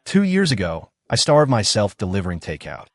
2 years ago, I starved myself delivering takeout.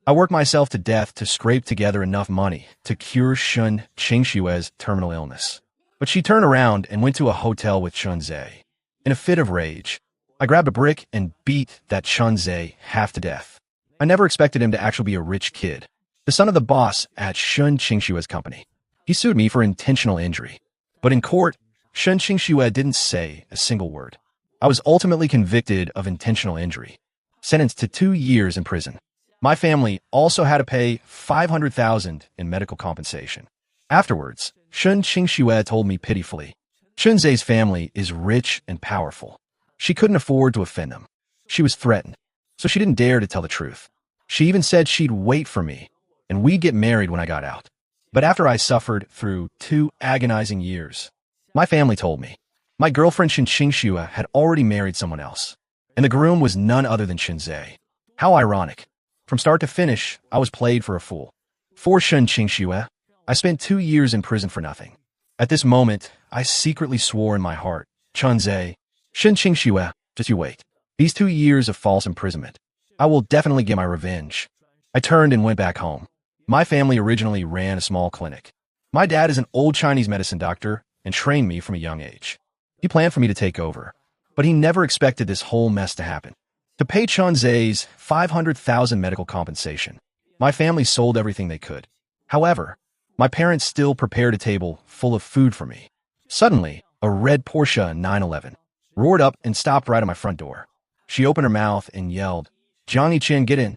I worked myself to death to scrape together enough money to cure Shun Qingshue's terminal illness. But she turned around and went to a hotel with Chunze. In a fit of rage, I grabbed a brick and beat that Chunze half to death. I never expected him to actually be a rich kid, the son of the boss at Shun Qingshue's company. He sued me for intentional injury. But in court, Shun Qingxue didn't say a single word. I was ultimately convicted of intentional injury, sentenced to 2 years in prison. My family also had to pay $500,000 in medical compensation. Afterwards, Shun Qingxue told me pitifully, Chunze's family is rich and powerful. She couldn't afford to offend them. She was threatened, so she didn't dare to tell the truth. She even said she'd wait for me, and we'd get married when I got out. But after I suffered through 2 agonizing years, my family told me my girlfriend Shun Qingxue had already married someone else, and the groom was none other than Chunze. How ironic. From start to finish, I was played for a fool. For Shun Qingxue, I spent 2 years in prison for nothing. At this moment, I secretly swore in my heart, Chunze, Shun Qingxue, just you wait. These 2 years of false imprisonment, I will definitely get my revenge. I turned and went back home. My family originally ran a small clinic. My dad is an old Chinese medicine doctor and trained me from a young age. He planned for me to take over, but he never expected this whole mess to happen. To pay Chunze's $500,000 medical compensation, my family sold everything they could. However, my parents still prepared a table full of food for me. Suddenly, a red Porsche 911 roared up and stopped right at my front door. She opened her mouth and yelled, Jiang Yiqian, get in.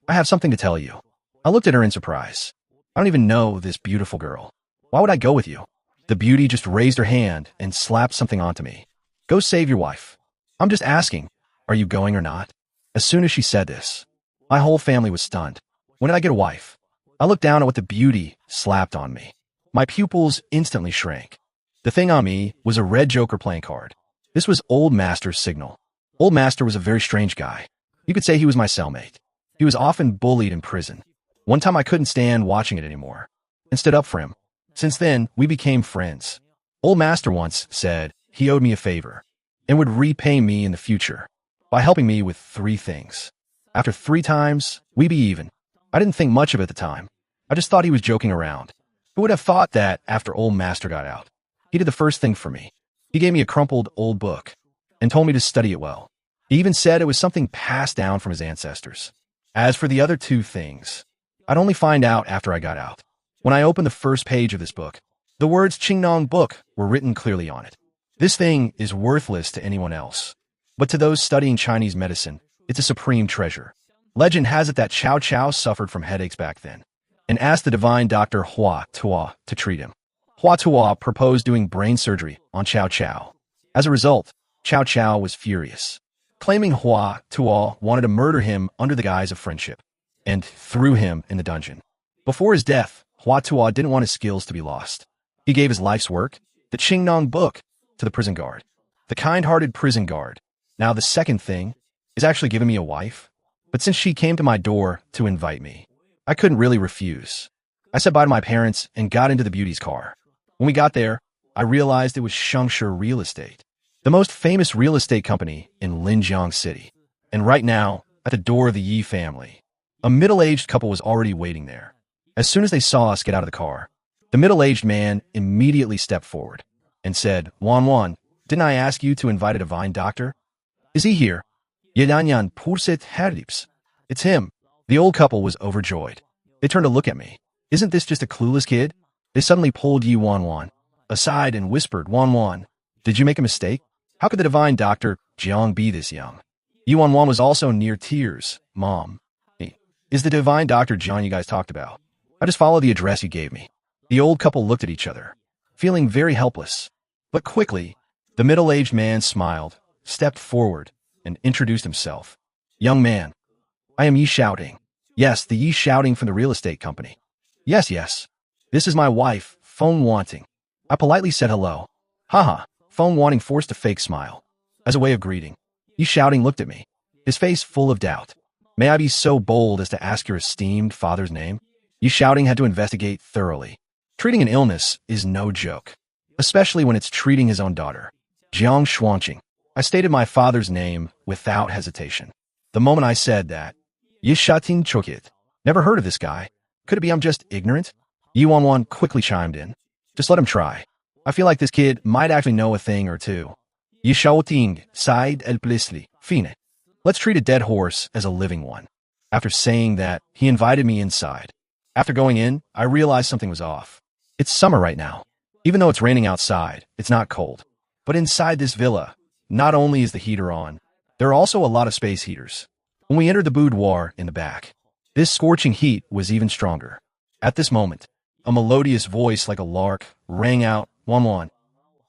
I have something to tell you. I looked at her in surprise. I don't even know this beautiful girl. Why would I go with you? The beauty just raised her hand and slapped something onto me. Go save your wife. I'm just asking, are you going or not? As soon as she said this, my whole family was stunned. When did I get a wife? I looked down at what the beauty slapped on me. My pupils instantly shrank. The thing on me was a red Joker playing card. This was Old Master's signal. Old Master was a very strange guy. You could say he was my cellmate. He was often bullied in prison. One time I couldn't stand watching it anymore and stood up for him. Since then, we became friends. Old Master once said he owed me a favor and would repay me in the future by helping me with 3 things. After 3 times, we'd be even. I didn't think much of it at the time. I just thought he was joking around. Who would have thought that after Old Master got out? He did the first thing for me. He gave me a crumpled old book and told me to study it well. He even said it was something passed down from his ancestors. As for the other 2 things, I'd only find out after I got out. When I opened the first page of this book, the words Qingnong Book were written clearly on it. This thing is worthless to anyone else, but to those studying Chinese medicine, it's a supreme treasure. Legend has it that Cao Cao suffered from headaches back then and asked the divine doctor Hua Tuo to treat him. Hua Tuo proposed doing brain surgery on Cao Cao. As a result, Cao Cao was furious, claiming Hua Tuo wanted to murder him under the guise of friendship and threw him in the dungeon. Before his death, Hua Tuo didn't want his skills to be lost. He gave his life's work, the Qingnong Book, to the prison guard, the kind-hearted prison guard. Now the second thing is actually giving me a wife. But since she came to my door to invite me, I couldn't really refuse. I said bye to my parents and got into the beauty's car. When we got there, I realized it was Shengshi Real Estate, the most famous real estate company in Linjiang City. And right now, at the door of the Yi family, a middle-aged couple was already waiting there. As soon as they saw us get out of the car, the middle-aged man immediately stepped forward and said, Wan Wan, didn't I ask you to invite a divine doctor? Is he here? Yedanyan Pursit Harips. It's him. The old couple was overjoyed. They turned to look at me. Isn't this just a clueless kid? They suddenly pulled Yi Wan Wan aside and whispered, Wan Wan, did you make a mistake? How could the divine doctor Jiang be this young? Yi Wan Wan was also near tears. Mom, is the divine doctor Jiang you guys talked about? I just followed the address you gave me. The old couple looked at each other, feeling very helpless. But quickly, the middle-aged man smiled, stepped forward, and introduced himself. Young man, I am Yi Shouting. Yes, the Yi Shouting from the real estate company. Yes. This is my wife, Feng Wanting. I politely said hello. Haha, Feng Wanting forced a fake smile. As a way of greeting, Yi Shouting looked at me, his face full of doubt. May I be so bold as to ask your esteemed father's name? Yi Shouting had to investigate thoroughly. Treating an illness is no joke, especially when it's treating his own daughter. Jiang Xuanqing. I stated my father's name without hesitation. The moment I said that, Yishatin Chokit. Never heard of this guy. Could it be I'm just ignorant? Yuanwan quickly chimed in. Just let him try. I feel like this kid might actually know a thing or two. Yishaoting, Said el Plisli, Fine. Let's treat a dead horse as a living one. After saying that, he invited me inside. After going in, I realized something was off. It's summer right now. Even though it's raining outside, it's not cold. But inside this villa, not only is the heater on, there are also a lot of space heaters. When we entered the boudoir in the back, this scorching heat was even stronger. At this moment, a melodious voice like a lark rang out, Wanwan.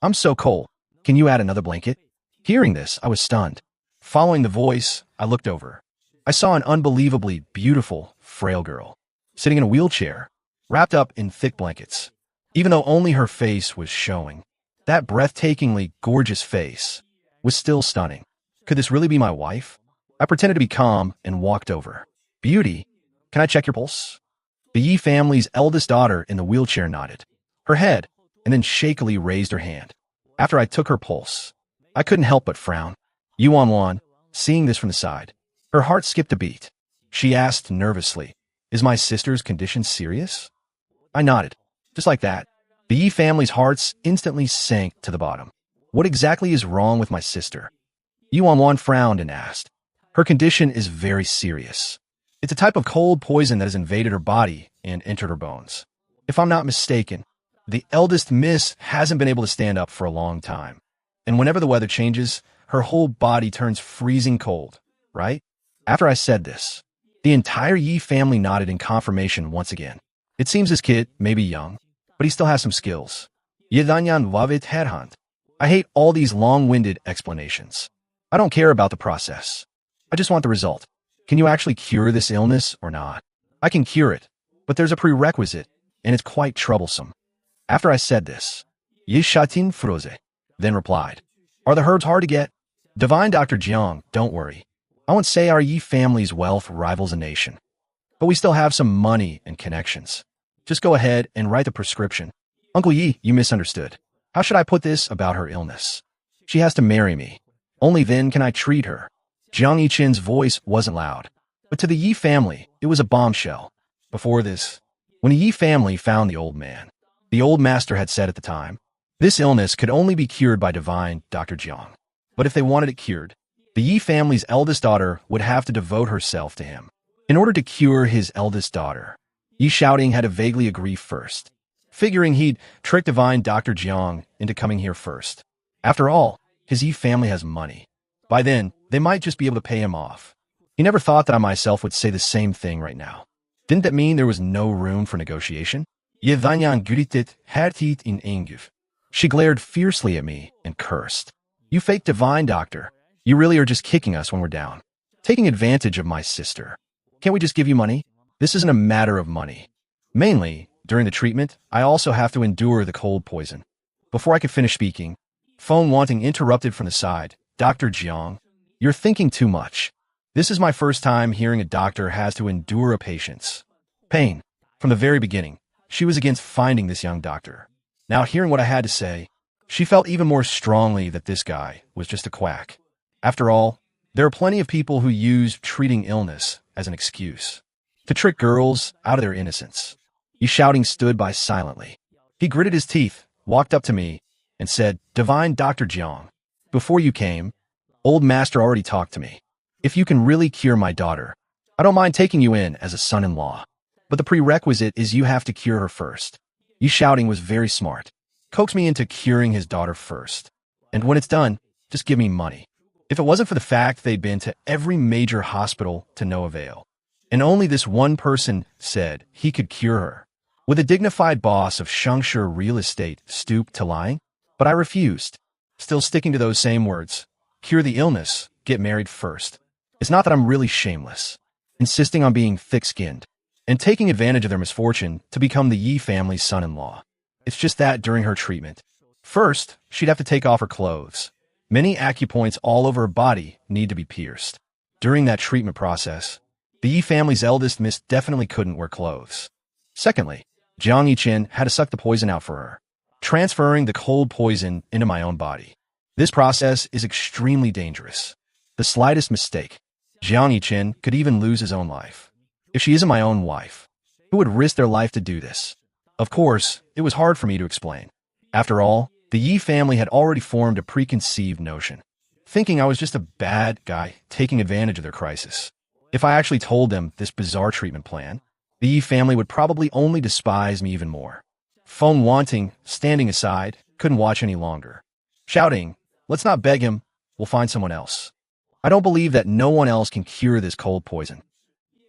I'm so cold. Can you add another blanket? Hearing this, I was stunned. Following the voice, I looked over. I saw an unbelievably beautiful, frail girl, sitting in a wheelchair, wrapped up in thick blankets. Even though only her face was showing, that breathtakingly gorgeous face was still stunning. Could this really be my wife? I pretended to be calm and walked over. Beauty, can I check your pulse? The Yi family's eldest daughter in the wheelchair nodded her head and then shakily raised her hand. After I took her pulse, I couldn't help but frown. Yuanwan, seeing this from the side, her heart skipped a beat. She asked nervously, Is my sister's condition serious? I nodded. Just like that, the Yi family's hearts instantly sank to the bottom. What exactly is wrong with my sister? Yuanwan frowned and asked. Her condition is very serious. It's a type of cold poison that has invaded her body and entered her bones. If I'm not mistaken, the eldest miss hasn't been able to stand up for a long time. And whenever the weather changes, her whole body turns freezing cold, right? After I said this, the entire Yi family nodded in confirmation once again. It seems this kid may be young, but he still has some skills. Yedanyan Vavit Headhunt. I hate all these long-winded explanations. I don't care about the process. I just want the result. Can you actually cure this illness or not? I can cure it, but there's a prerequisite, and it's quite troublesome. After I said this, Yishatin Froze then replied, Are the herbs hard to get? Divine Dr. Jiang, don't worry. I won't say our Yi family's wealth rivals a nation, but we still have some money and connections. Just go ahead and write the prescription. Uncle Yi, you misunderstood. How should I put this about her illness? She has to marry me. Only then can I treat her. Jiang Yichin's voice wasn't loud, but to the Yi family, it was a bombshell. Before this, when the Yi family found the old man, the old master had said at the time, this illness could only be cured by divine Dr. Jiang. But if they wanted it cured, the Yi family's eldest daughter would have to devote herself to him. In order to cure his eldest daughter, Yi Shouting had to vaguely agree first, figuring he'd trick divine Dr. Jiang into coming here first. After all, his Yi family has money. By then, they might just be able to pay him off. He never thought that I myself would say the same thing right now. Didn't that mean there was no room for negotiation? Yevanyan Guritit Hatit in Enguv. She glared fiercely at me and cursed. You fake divine doctor. You really are just kicking us when we're down. Taking advantage of my sister. Can't we just give you money? This isn't a matter of money. Mainly, during the treatment, I also have to endure the cold poison. Before I could finish speaking, phone wanting interrupted from the side. Dr. Jiang, you're thinking too much. This is my first time hearing a doctor has to endure a patient's pain. From the very beginning, she was against finding this young doctor. Now hearing what I had to say, she felt even more strongly that this guy was just a quack. After all, there are plenty of people who use treating illness as an excuse to trick girls out of their innocence. Yi Shouting stood by silently. He gritted his teeth, walked up to me, and said, Divine Dr. Jiang, before you came, old master already talked to me. If you can really cure my daughter, I don't mind taking you in as a son-in-law. But the prerequisite is you have to cure her first. Yi Shouting was very smart. Coaxed me into curing his daughter first. And when it's done, just give me money. If it wasn't for the fact they'd been to every major hospital to no avail, and only this one person said he could cure her, would the dignified boss of Shangshi Real Estate stoop to lying? But I refused, still sticking to those same words. Cure the illness, get married first. It's not that I'm really shameless, insisting on being thick-skinned and taking advantage of their misfortune to become the Yi family's son-in-law. It's just that during her treatment, first, she'd have to take off her clothes. Many acupoints all over her body need to be pierced. During that treatment process, the Yi family's eldest miss definitely couldn't wear clothes. Secondly, Jiang Yichin had to suck the poison out for her, transferring the cold poison into my own body. This process is extremely dangerous. The slightest mistake, Jiang Yichen could even lose his own life. If she isn't my own wife, who would risk their life to do this? Of course, it was hard for me to explain. After all, the Yi family had already formed a preconceived notion, thinking I was just a bad guy taking advantage of their crisis. If I actually told them this bizarre treatment plan, the Yi family would probably only despise me even more. Feng Wanting, standing aside, couldn't watch any longer, shouting, "Let's not beg him, we'll find someone else. I don't believe that no one else can cure this cold poison."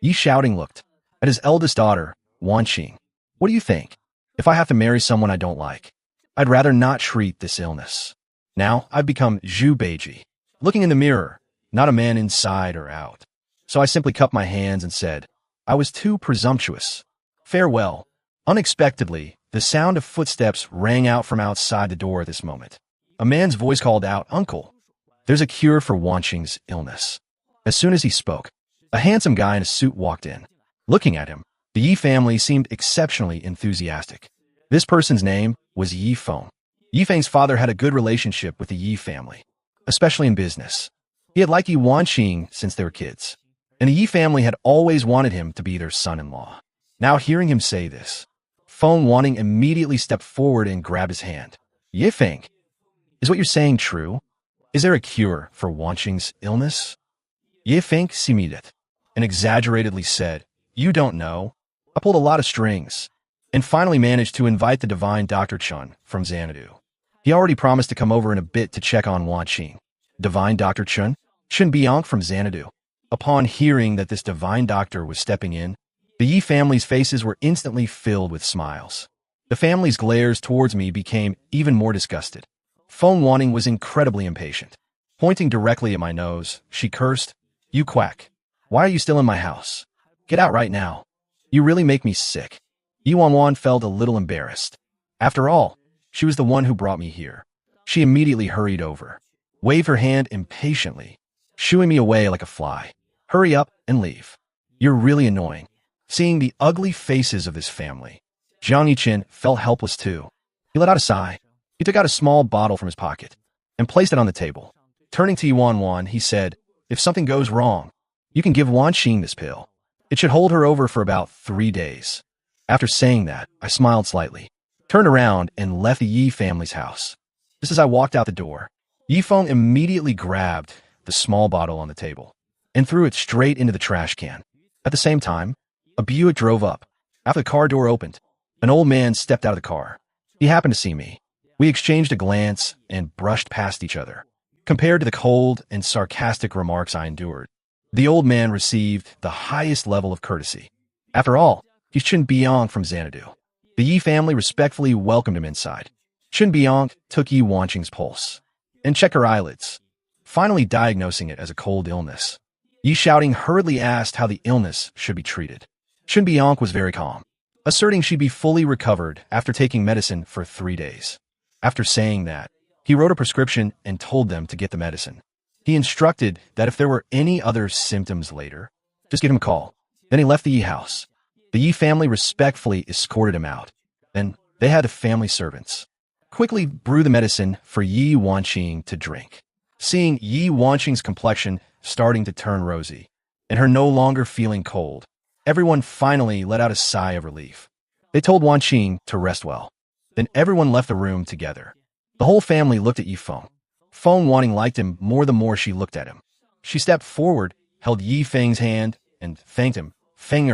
Yi Shouting looked at his eldest daughter, Wan Qing. "What do you think? If I have to marry someone I don't like, I'd rather not treat this illness. Now I've become Zhu Beiji, looking in the mirror, not a man inside or out. So I simply cupped my hands and said, I was too presumptuous. Farewell." Unexpectedly, the sound of footsteps rang out from outside the door at this moment. A man's voice called out, "Uncle, there's a cure for Wan Qing's illness." As soon as he spoke, a handsome guy in a suit walked in. Looking at him, the Yi family seemed exceptionally enthusiastic. This person's name was Yi Feng. Yi Feng's father had a good relationship with the Yi family, especially in business. He had liked Yi Wanqing since they were kids, and the Yi family had always wanted him to be their son-in-law. Now hearing him say this, Feng Wanting immediately stepped forward and grabbed his hand. "Yi Feng, is what you're saying true? Is there a cure for Wanqing's illness?" Yi Feng similed and exaggeratedly said, "You don't know. I pulled a lot of strings, and finally managed to invite the divine Dr. Chun from Xanadu. He already promised to come over in a bit to check on Wan Qing." Divine Dr. Chun? Chun Bianc from Xanadu. Upon hearing that this divine doctor was stepping in, the Yi family's faces were instantly filled with smiles. The family's glares towards me became even more disgusted. Feng Wanting was incredibly impatient. Pointing directly at my nose, she cursed, "You quack. Why are you still in my house? Get out right now. You really make me sick." Yi Wanwan felt a little embarrassed. After all, she was the one who brought me here. She immediately hurried over, waved her hand impatiently, shooing me away like a fly. "Hurry up and leave. You're really annoying." Seeing the ugly faces of this family, Jiang Yichen felt helpless too. He let out a sigh. He took out a small bottle from his pocket and placed it on the table. Turning to Yi Wanwan, he said, "If something goes wrong, you can give Wan Qing this pill. It should hold her over for about 3 days." After saying that, I smiled slightly, turned around, and left the Yi family's house. Just as I walked out the door, Yi Feng immediately grabbed the small bottle on the table and threw it straight into the trash can. At the same time, a Buick drove up. After the car door opened, an old man stepped out of the car. He happened to see me. We exchanged a glance and brushed past each other. Compared to the cold and sarcastic remarks I endured, the old man received the highest level of courtesy. After all, he's Chun Bianc from Xanadu. The Yi family respectfully welcomed him inside. Chun Bianc took Yi Wanqing's pulse and checked her eyelids, finally diagnosing it as a cold illness. Yi Shouting hurriedly asked how the illness should be treated. Chun Bianc was very calm, asserting she'd be fully recovered after taking medicine for 3 days. After saying that, he wrote a prescription and told them to get the medicine. He instructed that if there were any other symptoms later, just give him a call. Then he left the Yi house. The Yi family respectfully escorted him out. Then they had the family servants quickly brew the medicine for Yi Wanqing to drink. Seeing Yi Wanqing's complexion starting to turn rosy, and her no longer feeling cold, everyone finally let out a sigh of relief. They told Wanqing to rest well. Then everyone left the room together. The whole family looked at Yi Feng. Feng Wanting liked him more the more she looked at him. She stepped forward, held Yi Feng's hand, and thanked him. "Feng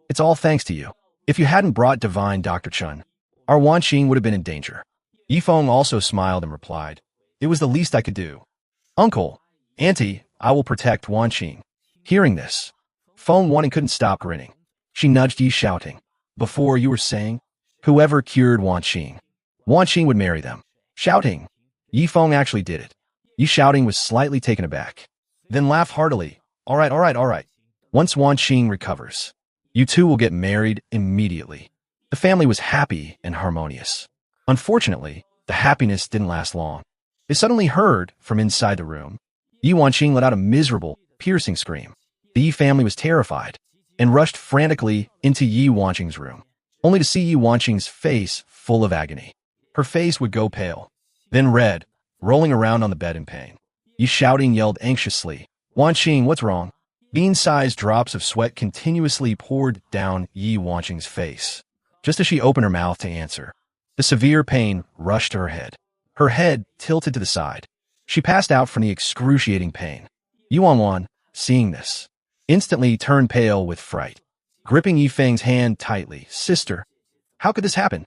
it's all thanks to you. If you hadn't brought divine Dr. Chun, our Wanqing would have been in danger." Yi Feng also smiled and replied, "It was the least I could do. Uncle, Auntie, I will protect Wanqing." Hearing this, Feng Wanting couldn't stop grinning. She nudged Yi Shouting. "Before you were saying, whoever cured Wanqing would marry them." Shouting. Yi Feng actually did it. Yi Shouting was slightly taken aback, then laughed heartily. All right. Once Wanqing recovers, you two will get married immediately." The family was happy and harmonious. Unfortunately, the happiness didn't last long. They suddenly heard, from inside the room, Yi Wanqing let out a miserable, piercing scream. The Yi family was terrified and rushed frantically into Yi Wanqing's room, only to see Yi Wanqing's face full of agony. Her face would go pale, then red, rolling around on the bed in pain. Yi Xiaoding yelled anxiously, Wan Qing, what's wrong? Bean-sized drops of sweat continuously poured down Yi Wanqing's face. Just as she opened her mouth to answer, the severe pain rushed to her head. Her head tilted to the side. She passed out from the excruciating pain. Yi Wanwan, seeing this, instantly turned pale with fright, gripping Yi Feng's hand tightly. Sister, how could this happen?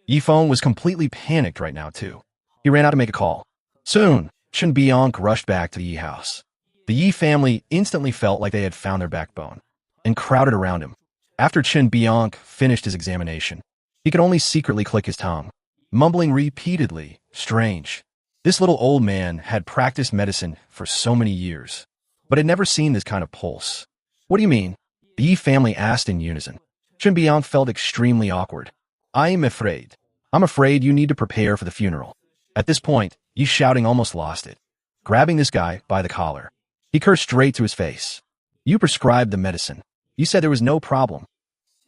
Yi Feng was completely panicked right now, too. He ran out to make a call. Soon, Chen Bianque rushed back to the Yi house. The Yi family instantly felt like they had found their backbone and crowded around him. After Chen Bianque finished his examination, he could only secretly click his tongue, mumbling repeatedly, strange. This little old man had practiced medicine for so many years, but had never seen this kind of pulse. What do you mean? The Yi family asked in unison. Chen Bianque felt extremely awkward. I'm afraid you need to prepare for the funeral. At this point, Yi Xiaoding almost lost it. Grabbing this guy by the collar, he cursed straight to his face. You prescribed the medicine. You said there was no problem.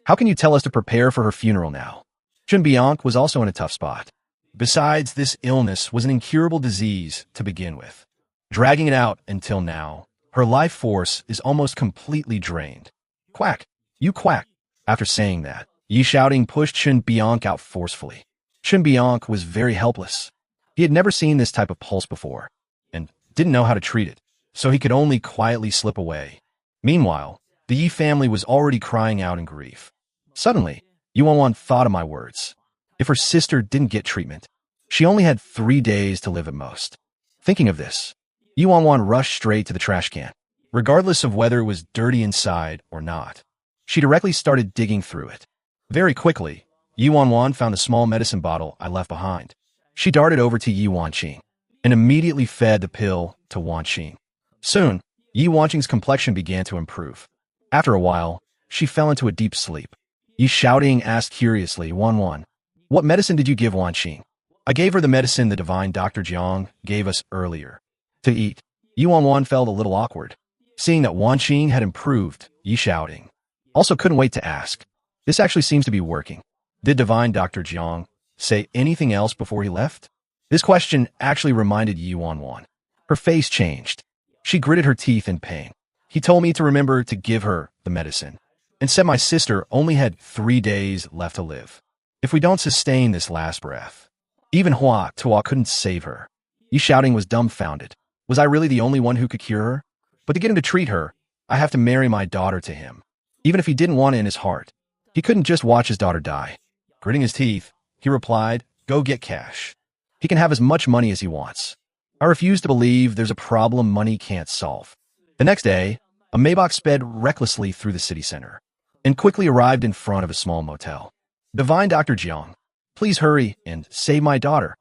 How can you tell us to prepare for her funeral now? Chen Bianque was also in a tough spot. Besides, this illness was an incurable disease to begin with. Dragging it out until now, her life force is almost completely drained. Quack! You quack! After saying that, Yi Xiaoding pushed Chen Bianque out forcefully. Chen Bianque was very helpless. He had never seen this type of pulse before, and didn't know how to treat it, so he could only quietly slip away. Meanwhile, the Yi family was already crying out in grief. Suddenly, Yi Wanwan thought of my words. If her sister didn't get treatment, she only had 3 days to live at most. Thinking of this, Yi Wanwan rushed straight to the trash can. Regardless of whether it was dirty inside or not, she directly started digging through it. Very quickly, Yi Wanwan found the small medicine bottle I left behind. She darted over to Yi Wanqing and immediately fed the pill to Wanqing. Soon, Yi Wanqing's complexion began to improve. After a while, she fell into a deep sleep. Yi Xiaoding asked curiously, Wanwan, what medicine did you give Wanqing? I gave her the medicine the divine Dr. Jiang gave us earlier to eat. Yi Wanwan felt a little awkward. Seeing that Wanqing had improved, Yi Xiaoding also couldn't wait to ask. This actually seems to be working. Did divine Dr. Jiang say anything else before he left? This question actually reminded Yi Wanwan. Her face changed. She gritted her teeth in pain. He told me to remember to give her the medicine, and said my sister only had 3 days left to live. If we don't sustain this last breath, even Hua Tuo couldn't save her. Yi Xiaoding was dumbfounded. Was I really the only one who could cure her? But to get him to treat her, I have to marry my daughter to him. Even if he didn't want it in his heart, he couldn't just watch his daughter die. Gritting his teeth, he replied, go get cash. He can have as much money as he wants. I refuse to believe there's a problem money can't solve. The next day, a Maybach sped recklessly through the city center and quickly arrived in front of a small motel. Divine Dr. Jiang, please hurry and save my daughter.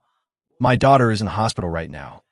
My daughter is in the hospital right now.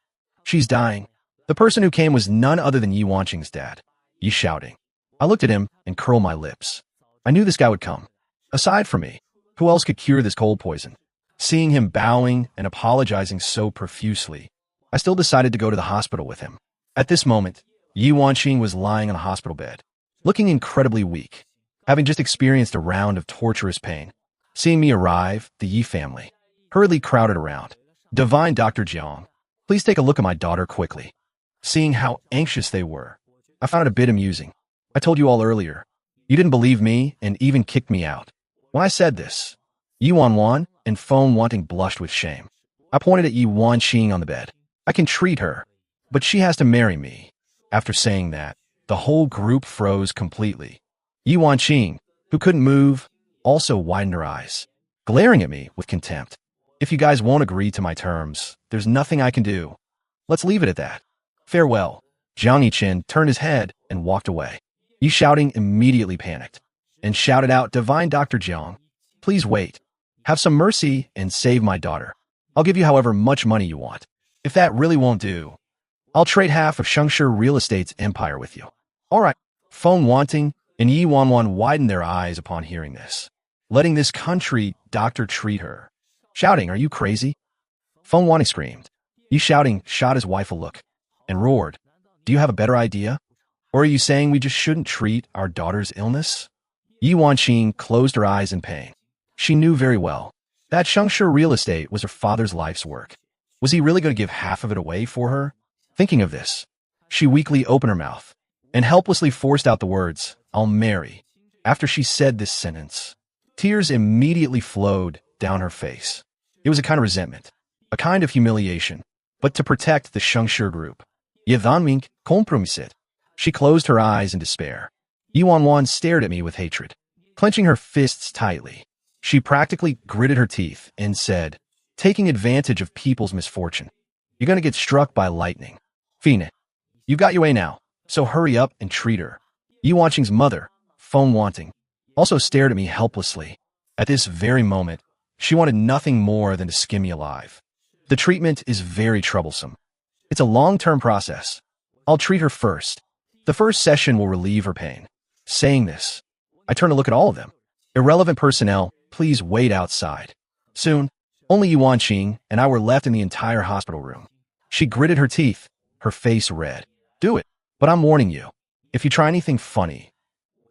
She's dying. The person who came was none other than Yi Wanqing's dad, Yi Xiaoding. I looked at him and curled my lips. I knew this guy would come. Aside from me, who else could cure this cold poison? Seeing him bowing and apologizing so profusely, I still decided to go to the hospital with him. At this moment, Yi Wanqing was lying on a hospital bed, looking incredibly weak, having just experienced a round of torturous pain. Seeing me arrive, the Yi family hurriedly crowded around. Divine Dr. Jiang, please take a look at my daughter quickly. Seeing how anxious they were, I found it a bit amusing. I told you all earlier. You didn't believe me and even kicked me out. When I said this, Yi Wanwan and Feng Wanting blushed with shame. I pointed at Yi Wanqing on the bed. I can treat her, but she has to marry me. After saying that, the whole group froze completely. Yi Wanqing, who couldn't move, also widened her eyes, glaring at me with contempt. If you guys won't agree to my terms, there's nothing I can do. Let's leave it at that. Farewell. Jiang Yiqin turned his head and walked away. Yi Xiaoding immediately panicked and shouted out, Divine Dr. Jiang, please wait. Have some mercy and save my daughter. I'll give you however much money you want. If that really won't do, I'll trade half of Shengshi Real Estate's empire with you. All right. Feng Wanting and Yi Wanwan widened their eyes upon hearing this, letting this country doctor treat her. Shouting, are you crazy? Feng Wanting screamed. Yi Xiaoding shot his wife a look and roared, do you have a better idea? Or are you saying we just shouldn't treat our daughter's illness? Yi Wanqing closed her eyes in pain. She knew very well that Shengshi Real Estate was her father's life's work. Was he really going to give half of it away for her? Thinking of this, she weakly opened her mouth and helplessly forced out the words, "I'll marry." After she said this sentence, tears immediately flowed down her face. It was a kind of resentment, a kind of humiliation, but to protect the Shengshi group. Yevonming compromisit. She closed her eyes in despair. Yuanwan stared at me with hatred. Clenching her fists tightly, she practically gritted her teeth and said, "Taking advantage of people's misfortune. You're going to get struck by lightning. Fina, you got your way now, so hurry up and treat her." Yuanqing's mother, Feng Wanting, also stared at me helplessly. At this very moment, she wanted nothing more than to skin me alive. The treatment is very troublesome. It's a long-term process. I'll treat her first. The first session will relieve her pain. Saying this, I turn to look at all of them. Irrelevant personnel, please wait outside. Soon, only Yuanqing and I were left in the entire hospital room. She gritted her teeth, her face red. "Do it, but I'm warning you. If you try anything funny,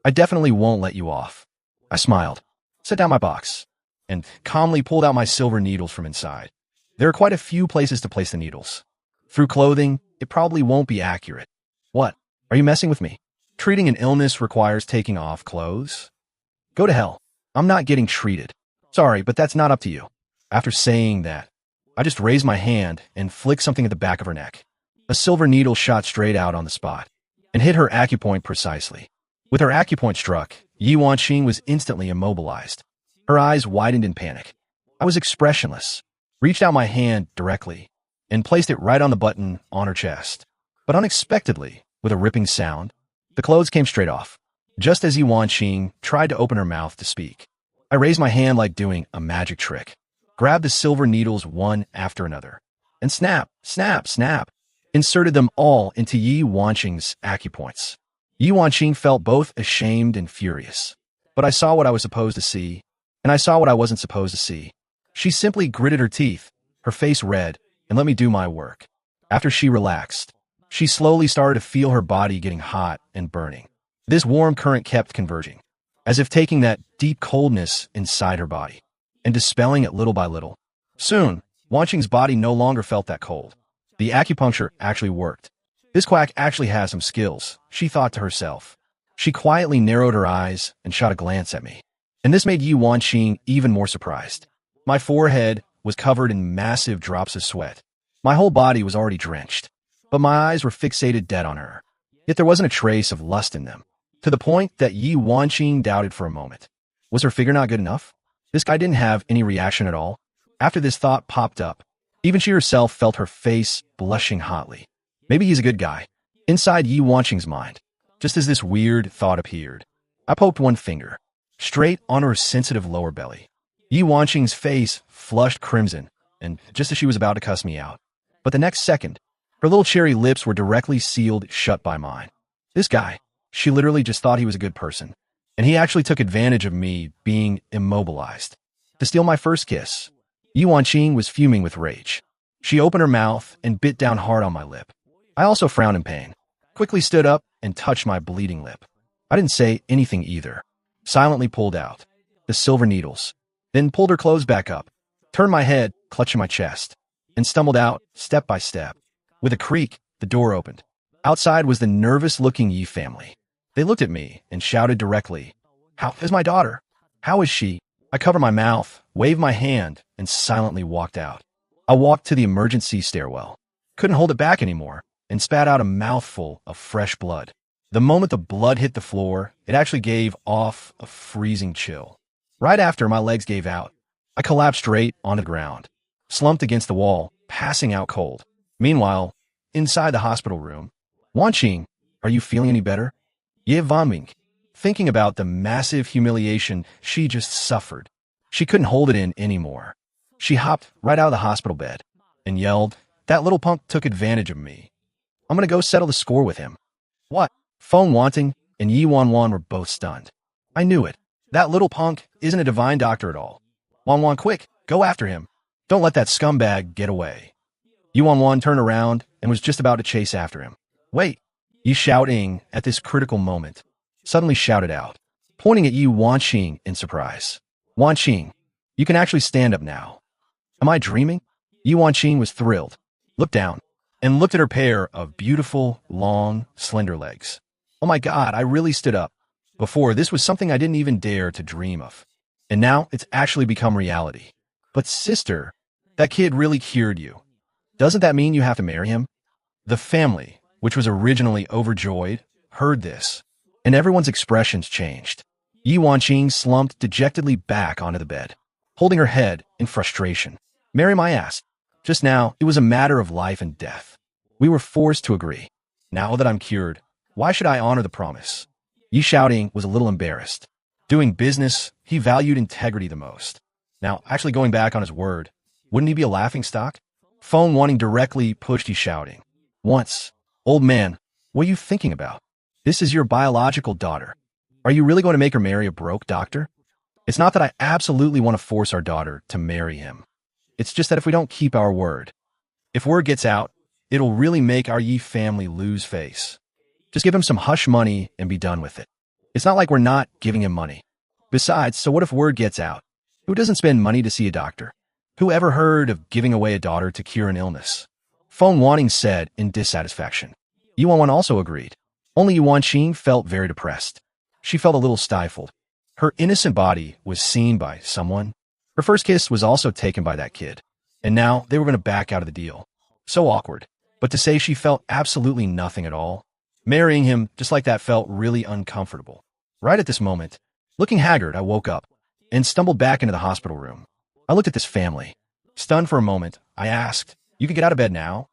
I definitely won't let you off." I smiled, set down my box, and calmly pulled out my silver needles from inside. There are quite a few places to place the needles. Through clothing, it probably won't be accurate. What? Are you messing with me? Treating an illness requires taking off clothes? Go to hell. I'm not getting treated. Sorry, but that's not up to you. After saying that, I just raised my hand and flicked something at the back of her neck. A silver needle shot straight out on the spot and hit her acupoint precisely. With her acupoint struck, Yuanqing was instantly immobilized. Her eyes widened in panic. I was expressionless, reached out my hand directly, and placed it right on the button on her chest. But unexpectedly, with a ripping sound, the clothes came straight off. Just as Yuanqing tried to open her mouth to speak, I raised my hand like doing a magic trick, grabbed the silver needles one after another, and snap, snap, snap, inserted them all into Yuanqing's acupoints. Yuanqing felt both ashamed and furious. But I saw what I was supposed to see, and I saw what I wasn't supposed to see. She simply gritted her teeth, her face red, and let me do my work. After she relaxed, she slowly started to feel her body getting hot and burning. This warm current kept converging, as if taking that deep coldness inside her body and dispelling it little by little. Soon, Wanqing's body no longer felt that cold. The acupuncture actually worked. This quack actually has some skills, she thought to herself. She quietly narrowed her eyes and shot a glance at me. And this made Yuanqing even more surprised. My forehead was covered in massive drops of sweat. My whole body was already drenched, but my eyes were fixated dead on her. Yet there wasn't a trace of lust in them, to the point that Yuanqing doubted for a moment. Was her figure not good enough? This guy didn't have any reaction at all. After this thought popped up, even she herself felt her face blushing hotly. Maybe he's a good guy. Inside Yuanqing's mind, just as this weird thought appeared, I poked one finger, straight on her sensitive lower belly. Yuanqing's face flushed crimson, and just as she was about to cuss me out. But the next second, her little cherry lips were directly sealed shut by mine. This guy, she literally just thought he was a good person. And he actually took advantage of me being immobilized to steal my first kiss. Yuanqing was fuming with rage. She opened her mouth and bit down hard on my lip. I also frowned in pain, quickly stood up and touched my bleeding lip. I didn't say anything either. Silently pulled out the silver needles, then pulled her clothes back up, turned my head, clutching my chest, and stumbled out step by step. With a creak, the door opened. Outside was the nervous-looking Yi family. They looked at me and shouted directly, "How is my daughter? How is she?" I covered my mouth, waved my hand, and silently walked out. I walked to the emergency stairwell, couldn't hold it back anymore, and spat out a mouthful of fresh blood. The moment the blood hit the floor, it actually gave off a freezing chill. Right after, my legs gave out. I collapsed straight onto the ground, slumped against the wall, passing out cold. Meanwhile, inside the hospital room, Wanqing, are you feeling any better? Ye Vanming, thinking about the massive humiliation she just suffered. She couldn't hold it in anymore. She hopped right out of the hospital bed and yelled, "That little punk took advantage of me. I'm gonna go settle the score with him." What? Feng Wanting and Yi Wanwan were both stunned. I knew it. That little punk isn't a divine doctor at all. Wanwan, quick, go after him. Don't let that scumbag get away. Yi Wanwan turned around and was just about to chase after him. Wait, Yi shouting at this critical moment, suddenly shouted out, pointing at Yi Wanqing in surprise. Wanqing, you can actually stand up now. Am I dreaming? Yi Wanqing was thrilled, looked down, and looked at her pair of beautiful, long, slender legs. Oh my God, I really stood up. Before, this was something I didn't even dare to dream of. And now it's actually become reality. But sister, that kid really cured you. Doesn't that mean you have to marry him? The family, which was originally overjoyed, heard this, and everyone's expressions changed. Yi Wanqing slumped dejectedly back onto the bed, holding her head in frustration. Marry my ass. Just now, it was a matter of life and death. We were forced to agree. Now that I'm cured, why should I honor the promise? Yi Xiaoding was a little embarrassed. Doing business, he valued integrity the most. Now, actually going back on his word, wouldn't he be a laughingstock? Feng Wanting directly pushed Yi Xiaoding. Once, old man, what are you thinking about? This is your biological daughter. Are you really going to make her marry a broke doctor? It's not that I absolutely want to force our daughter to marry him. It's just that if we don't keep our word, if word gets out, it'll really make our Yi family lose face. Just give him some hush money and be done with it. It's not like we're not giving him money. Besides, so what if word gets out? Who doesn't spend money to see a doctor? Who ever heard of giving away a daughter to cure an illness? Feng Wanting said in dissatisfaction. Yi Wanwan also agreed. Only Yi Wanqing felt very depressed. She felt a little stifled. Her innocent body was seen by someone. Her first kiss was also taken by that kid. And now they were going to back out of the deal. So awkward. But to say she felt absolutely nothing at all, marrying him just like that felt really uncomfortable. Right at this moment, looking haggard, I woke up and stumbled back into the hospital room. I looked at this family. Stunned for a moment, I asked, "You could get out of bed now?"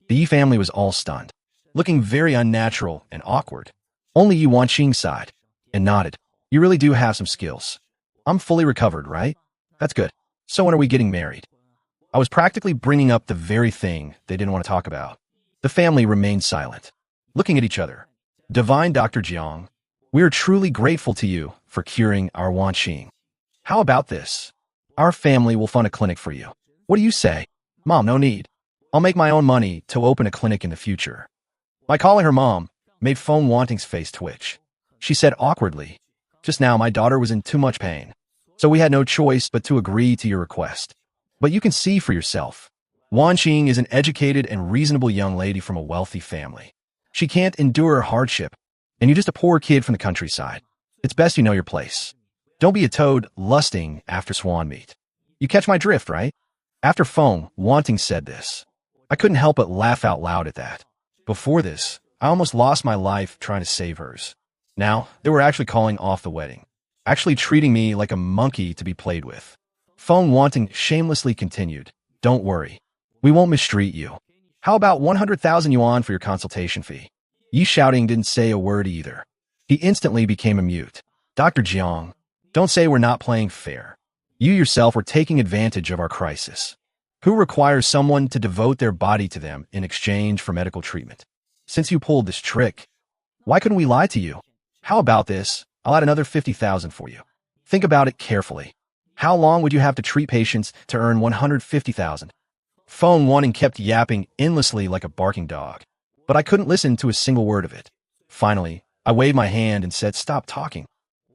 The Yi family was all stunned, looking very unnatural and awkward. Only Yi Wanqing sighed and nodded. "You really do have some skills. I'm fully recovered, right? That's good. So when are we getting married?" I was practically bringing up the very thing they didn't want to talk about. The family remained silent, looking at each other. "Divine Dr. Jiang, we are truly grateful to you for curing our Wanqing. How about this? Our family will fund a clinic for you. What do you say?" "Mom, no need. I'll make my own money to open a clinic in the future." My calling her mom made Feng Wanting's face twitch. She said awkwardly, "Just now my daughter was in too much pain, so we had no choice but to agree to your request. But you can see for yourself. Wanqing is an educated and reasonable young lady from a wealthy family. She can't endure hardship, and you're just a poor kid from the countryside. It's best you know your place. Don't be a toad lusting after swan meat. You catch my drift, right?" After Feng Wanting said this, I couldn't help but laugh out loud at that. Before this, I almost lost my life trying to save hers. Now, they were actually calling off the wedding, actually treating me like a monkey to be played with. Feng Wanting shamelessly continued, "Don't worry. We won't mistreat you. How about 100,000 yuan for your consultation fee?" Yi Xiaoding didn't say a word either. He instantly became a mute. "Dr. Jiang, don't say we're not playing fair. You yourself were taking advantage of our crisis. Who requires someone to devote their body to them in exchange for medical treatment? Since you pulled this trick, why couldn't we lie to you? How about this? I'll add another 50,000 for you. Think about it carefully. How long would you have to treat patients to earn 150,000? Feng Wanting kept yapping endlessly like a barking dog, but I couldn't listen to a single word of it. Finally, I waved my hand and said, "Stop talking.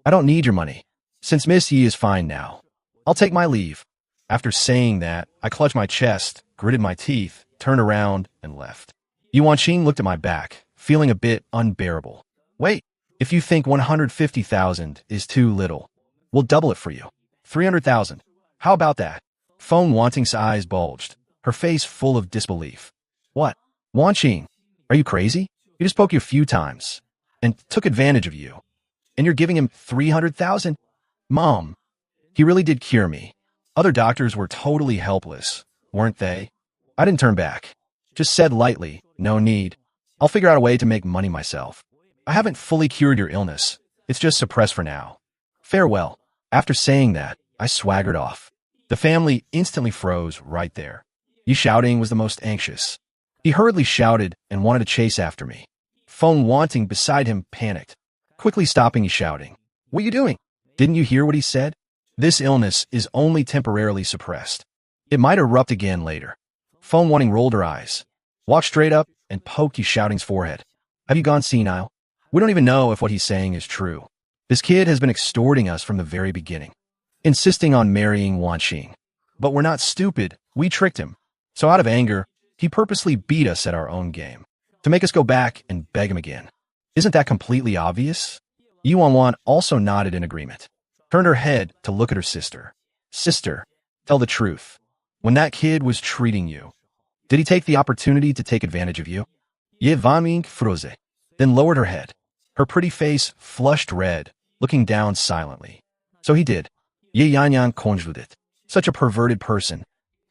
I don't need your money. Since Miss Yi is fine now, I'll take my leave." After saying that, I clutched my chest, gritted my teeth, turned around, and left. Yi Wanqing looked at my back, feeling a bit unbearable. "Wait, if you think 150,000 is too little, we'll double it for you. 300,000. How about that?" Feng Wanting's eyes bulged, her face full of disbelief. "What? Wanqing, are you crazy? He just spoke you a few times and took advantage of you. And you're giving him 300,000? Mom, he really did cure me. Other doctors were totally helpless, weren't they?" I didn't turn back. Just said lightly, "No need. I'll figure out a way to make money myself. I haven't fully cured your illness. It's just suppressed for now. Farewell." After saying that, I swaggered off. The family instantly froze right there. Yi Xiaoding was the most anxious. He hurriedly shouted and wanted to chase after me. Feng Wanting beside him panicked, quickly stopping Yi Xiaoding. "What are you doing? Didn't you hear what he said? This illness is only temporarily suppressed. It might erupt again later." Feng Wanting rolled her eyes, walked straight up, and poked Yi Xiaoding's forehead. "Have you gone senile? We don't even know if what he's saying is true. This kid has been extorting us from the very beginning, insisting on marrying Wanqing. But we're not stupid. We tricked him. So out of anger, he purposely beat us at our own game, to make us go back and beg him again. Isn't that completely obvious? Yi Wanwan also nodded in agreement, turned her head to look at her sister. Sister, tell the truth. When that kid was treating you, did he take the opportunity to take advantage of you? Ye Vanming froze, then lowered her head. Her pretty face flushed red, looking down silently. So he did. Ye Yanyan konjudit. Such a perverted person.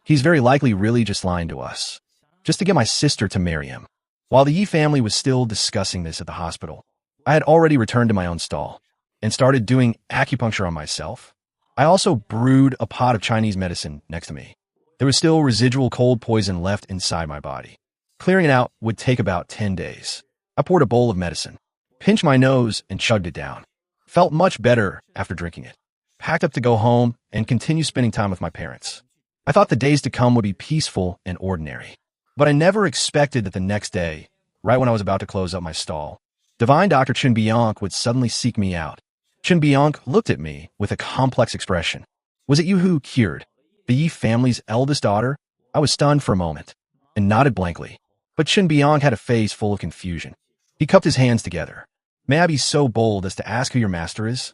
He's very likely really just lying to us, just to get my sister to marry him. While the Yi family was still discussing this at the hospital, I had already returned to my own stall and started doing acupuncture on myself. I also brewed a pot of Chinese medicine next to me. There was still residual cold poison left inside my body. Clearing it out would take about 10 days. I poured a bowl of medicine, pinched my nose, and chugged it down. Felt much better after drinking it. Packed up to go home and continue spending time with my parents. I thought the days to come would be peaceful and ordinary. But I never expected that the next day, right when I was about to close up my stall, Divine Dr. Chen Bianc would suddenly seek me out. Chen Bianc looked at me with a complex expression. Was it you who cured the Yi family's eldest daughter? I was stunned for a moment and nodded blankly. But Chen Bianc had a face full of confusion. He cupped his hands together. May I be so bold as to ask who your master is?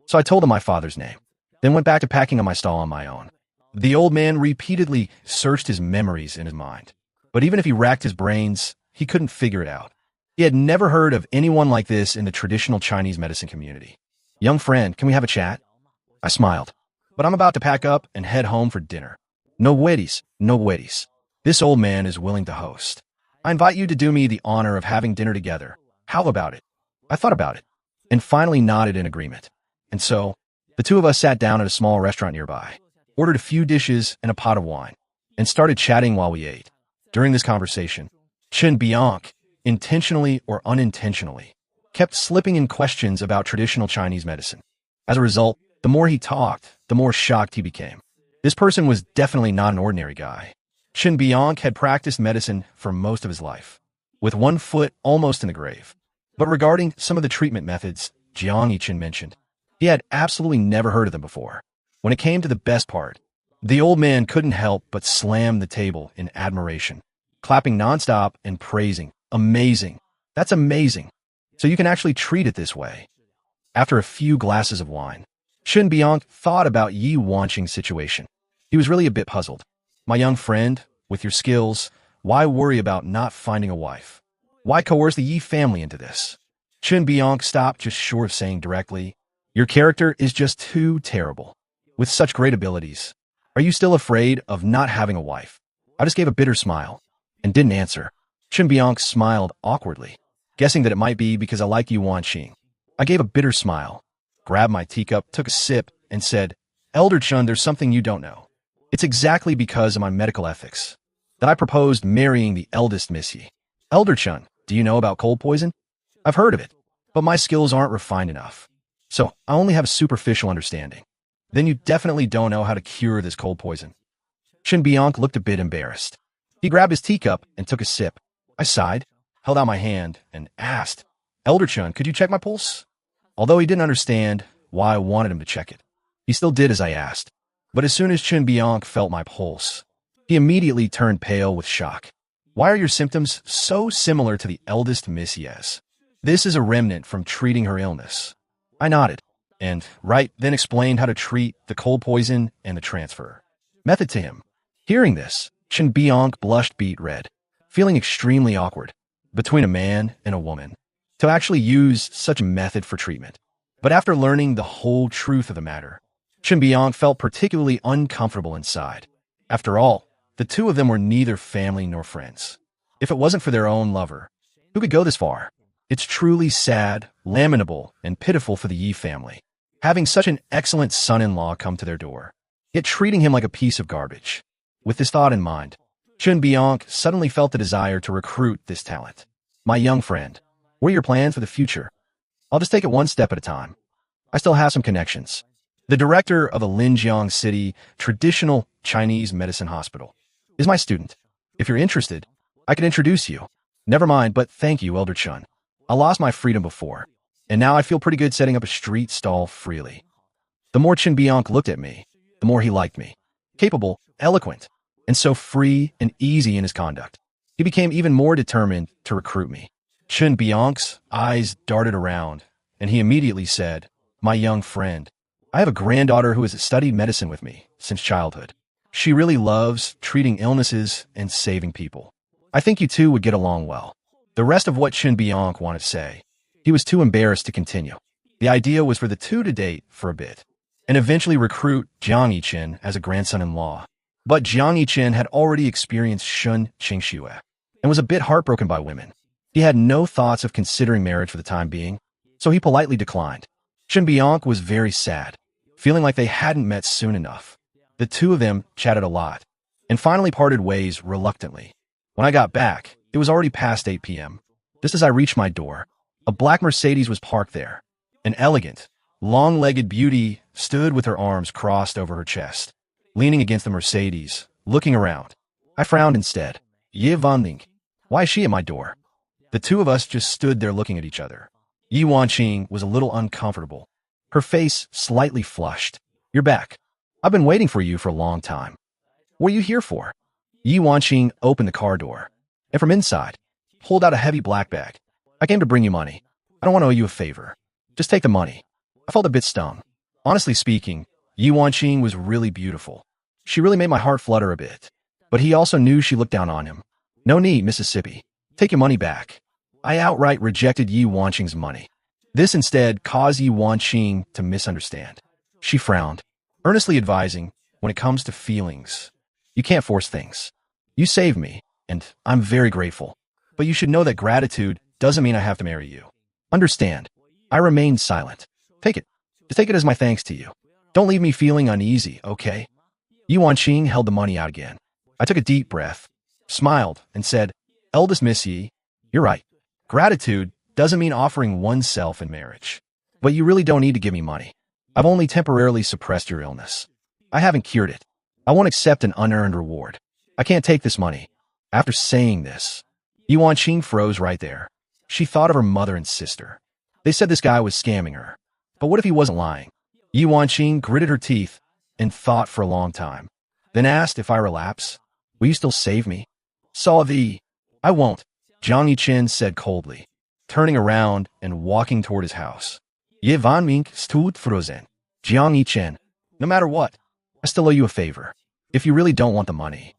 So I told him my father's name, then went back to packing up my stall on my own. The old man repeatedly searched his memories in his mind. But even if he racked his brains, he couldn't figure it out. He had never heard of anyone like this in the traditional Chinese medicine community. Young friend, can we have a chat? I smiled. But I'm about to pack up and head home for dinner. No worries, no worries. This old man is willing to host. I invite you to do me the honor of having dinner together. How about it? I thought about it, and finally nodded in agreement. And so, the two of us sat down at a small restaurant nearby, ordered a few dishes and a pot of wine, and started chatting while we ate. During this conversation, Chen Bianc, intentionally or unintentionally, kept slipping in questions about traditional Chinese medicine. As a result, the more he talked, the more shocked he became. This person was definitely not an ordinary guy. Chen Bianc had practiced medicine for most of his life, with one foot almost in the grave. But regarding some of the treatment methods Jiang Yichen mentioned, he had absolutely never heard of them before. When it came to the best part, the old man couldn't help but slam the table in admiration, clapping nonstop and praising. Amazing. That's amazing. So you can actually treat it this way. After a few glasses of wine, Chen Bianc thought about Yi Wanqing's situation. He was really a bit puzzled. My young friend, with your skills, why worry about not finding a wife? Why coerce the Yi family into this? Chen Bianc stopped just short of saying directly, your character is just too terrible. With such great abilities, are you still afraid of not having a wife? I just gave a bitter smile and didn't answer. Chen Bianc smiled awkwardly, guessing that it might be because I like Yi Wanqing. I gave a bitter smile, grabbed my teacup, took a sip, and said, Elder Chen, there's something you don't know. It's exactly because of my medical ethics that I proposed marrying the eldest Miss Yi. Elder Chen, do you know about cold poison? I've heard of it, but my skills aren't refined enough, so I only have a superficial understanding. Then you definitely don't know how to cure this cold poison. Chen Bianc looked a bit embarrassed. He grabbed his teacup and took a sip. I sighed, held out my hand, and asked, Elder Chen, could you check my pulse? Although he didn't understand why I wanted him to check it, he still did as I asked. But as soon as Chen Bianc felt my pulse, he immediately turned pale with shock. Why are your symptoms so similar to the eldest Miss Yi's? This is a remnant from treating her illness. I nodded, and right then explained how to treat the cold poison and the transfer method to him. Hearing this, Chen Bianc blushed beet red, feeling extremely awkward between a man and a woman to actually use such a method for treatment. But after learning the whole truth of the matter, Chen Bianc felt particularly uncomfortable inside. After all, the two of them were neither family nor friends. If it wasn't for their own lover, who could go this far? It's truly sad, lamentable, and pitiful for the Yi family, having such an excellent son-in-law come to their door, yet treating him like a piece of garbage. With this thought in mind, Chen Bianc suddenly felt the desire to recruit this talent. My young friend, what are your plans for the future? I'll just take it one step at a time. I still have some connections. The director of the Linjiang City Traditional Chinese Medicine Hospital is my student. If you're interested, I can introduce you. Never mind, but thank you, Elder Chen. I lost my freedom before, and now I feel pretty good setting up a street stall freely. The more Chen Bianc looked at me, the more he liked me. Capable, eloquent, and so free and easy in his conduct. He became even more determined to recruit me. Chun Bian's eyes darted around, and he immediately said, "My young friend, I have a granddaughter who has studied medicine with me since childhood. She really loves treating illnesses and saving people. I think you two would get along well." The rest of what Chun Bian wanted to say, he was too embarrassed to continue. The idea was for the two to date for a bit, and eventually recruit Jiang Yichen as a grandson-in-law. But Jiang Yichen had already experienced Shun Qingxue and was a bit heartbroken by women. He had no thoughts of considering marriage for the time being, so he politely declined. Chun Bian was very sad, feeling like they hadn't met soon enough. The two of them chatted a lot, and finally parted ways reluctantly. When I got back, it was already past 8 p.m. Just as I reached my door, a black Mercedes was parked there. An elegant, long-legged beauty stood with her arms crossed over her chest, leaning against the Mercedes, looking around. I frowned instead. Ye Vanling, why is she at my door? The two of us just stood there looking at each other. Yi Wanqing was a little uncomfortable, her face slightly flushed. "You're back. I've been waiting for you for a long time. What are you here for?" Yi Wanqing opened the car door, and from inside, pulled out a heavy black bag. "I came to bring you money. I don't want to owe you a favor. Just take the money." I felt a bit stung. Honestly speaking, Yi Wanqing was really beautiful. She really made my heart flutter a bit. But he also knew she looked down on him. "No need, Mississippi. Take your money back." I outright rejected Yi Wanqing's money. This instead caused Yi Wanqing to misunderstand. She frowned, earnestly advising, "When it comes to feelings, you can't force things. You saved me, and I'm very grateful. But you should know that gratitude doesn't mean I have to marry you. Understand?" I remained silent. "Take it. Just take it as my thanks to you. Don't leave me feeling uneasy, okay?" Yi Wanqing held the money out again. I took a deep breath, smiled, and said, "Eldest Miss Yi, you're right. Gratitude doesn't mean offering oneself in marriage. But you really don't need to give me money. I've only temporarily suppressed your illness. I haven't cured it. I won't accept an unearned reward. I can't take this money." After saying this, Yi Wanqing froze right there. She thought of her mother and sister. They said this guy was scamming her. But what if he wasn't lying? Yi Wanqing gritted her teeth and thought for a long time, then asked if I relapse. "Will you still save me?" "Saw thee. I won't," Jiang Yichen said coldly, turning around and walking toward his house. Ye Vanming stood frozen. "Jiang Yichen, no matter what, I still owe you a favor. If you really don't want the money,"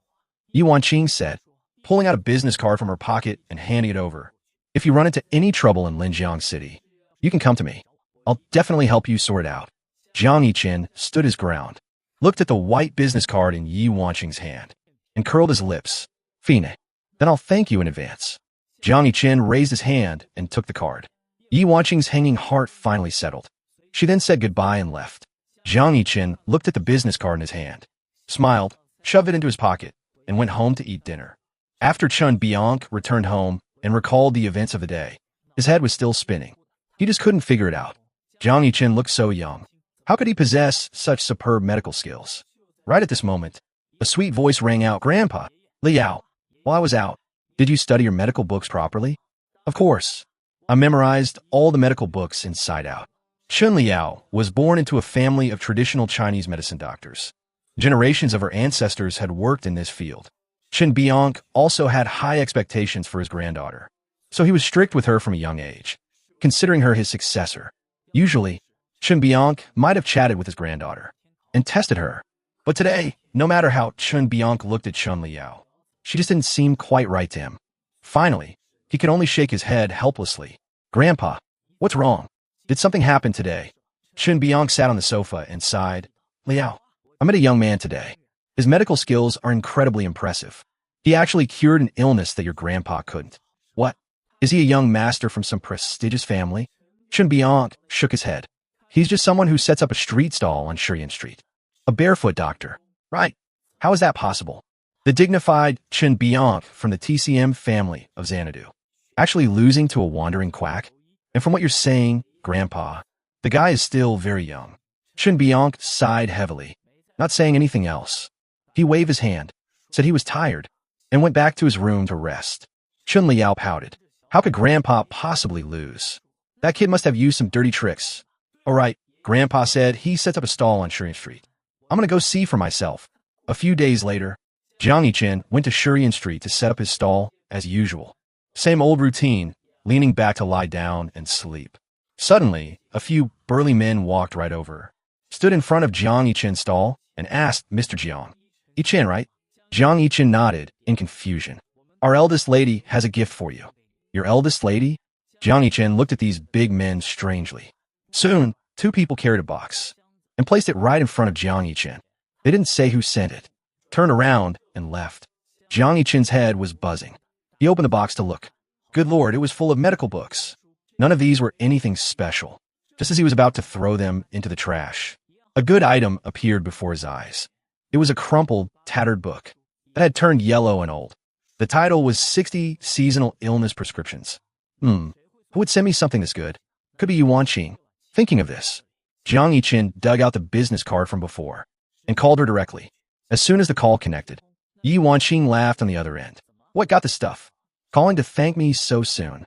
Yi Wanqing said, pulling out a business card from her pocket and handing it over. "If you run into any trouble in Linjiang City, you can come to me. I'll definitely help you sort it out." Jiang Yichen stood his ground, looked at the white business card in Yi Wanqing's hand, and curled his lips. "Fine. Then I'll thank you in advance." Jiang Yichen raised his hand and took the card. Yi Wanqing's hanging heart finally settled. She then said goodbye and left. Jiang Yichen looked at the business card in his hand, smiled, shoved it into his pocket, and went home to eat dinner. After Chun Bian returned home and recalled the events of the day, his head was still spinning. He just couldn't figure it out. Jiang Yichen looked so young. How could he possess such superb medical skills? Right at this moment, a sweet voice rang out, "Grandpa, Liao, while I was out, did you study your medical books properly?" "Of course. I memorized all the medical books inside out." Chun Liao was born into a family of traditional Chinese medicine doctors. Generations of her ancestors had worked in this field. Chun Bian also had high expectations for his granddaughter, so he was strict with her from a young age, considering her his successor. Usually, Chun Bian might have chatted with his granddaughter and tested her, but today, no matter how Chun Bian looked at Chun Liao, she just didn't seem quite right to him. Finally, he could only shake his head helplessly. "Grandpa, what's wrong? Did something happen today?" Chun Bian sat on the sofa and sighed. "Liao, I met a young man today. His medical skills are incredibly impressive. He actually cured an illness that your grandpa couldn't." "What? Is he a young master from some prestigious family?" Chun Bian shook his head. "He's just someone who sets up a street stall on Shurian Street. A barefoot doctor." "Right. How is that possible?" The dignified Chun Bian from the TCM family of Xanadu, actually losing to a wandering quack? "And from what you're saying, Grandpa, the guy is still very young." Chun Bian sighed heavily, not saying anything else. He waved his hand, said he was tired, and went back to his room to rest. Chun Liao pouted. How could Grandpa possibly lose? That kid must have used some dirty tricks. "All right," Grandpa said. "He sets up a stall on Shurian Street. I'm going to go see for myself." A few days later, Jiang Yichen went to Shurian Street to set up his stall as usual. Same old routine, leaning back to lie down and sleep. Suddenly, a few burly men walked right over, stood in front of Jiang Yichen's stall, and asked, "Mr. Jiang Yichen, right?" Jiang Yichen nodded in confusion. "Our eldest lady has a gift for you." "Your eldest lady?" Jiang Yichen looked at these big men strangely. Soon, two people carried a box and placed it right in front of Jiang Yichen. They didn't say who sent it, turned around, and left. Jiang Yichen's head was buzzing. He opened the box to look. Good Lord, it was full of medical books. None of these were anything special. Just as he was about to throw them into the trash, a good item appeared before his eyes. It was a crumpled, tattered book that had turned yellow and old. The title was 60 Seasonal Illness Prescriptions. Who would send me something this good? Could be Yuan Qing. Thinking of this, Jiang Yichen dug out the business card from before and called her directly. As soon as the call connected, Yuan Qing laughed on the other end. "What got the stuff? Calling to thank me so soon?"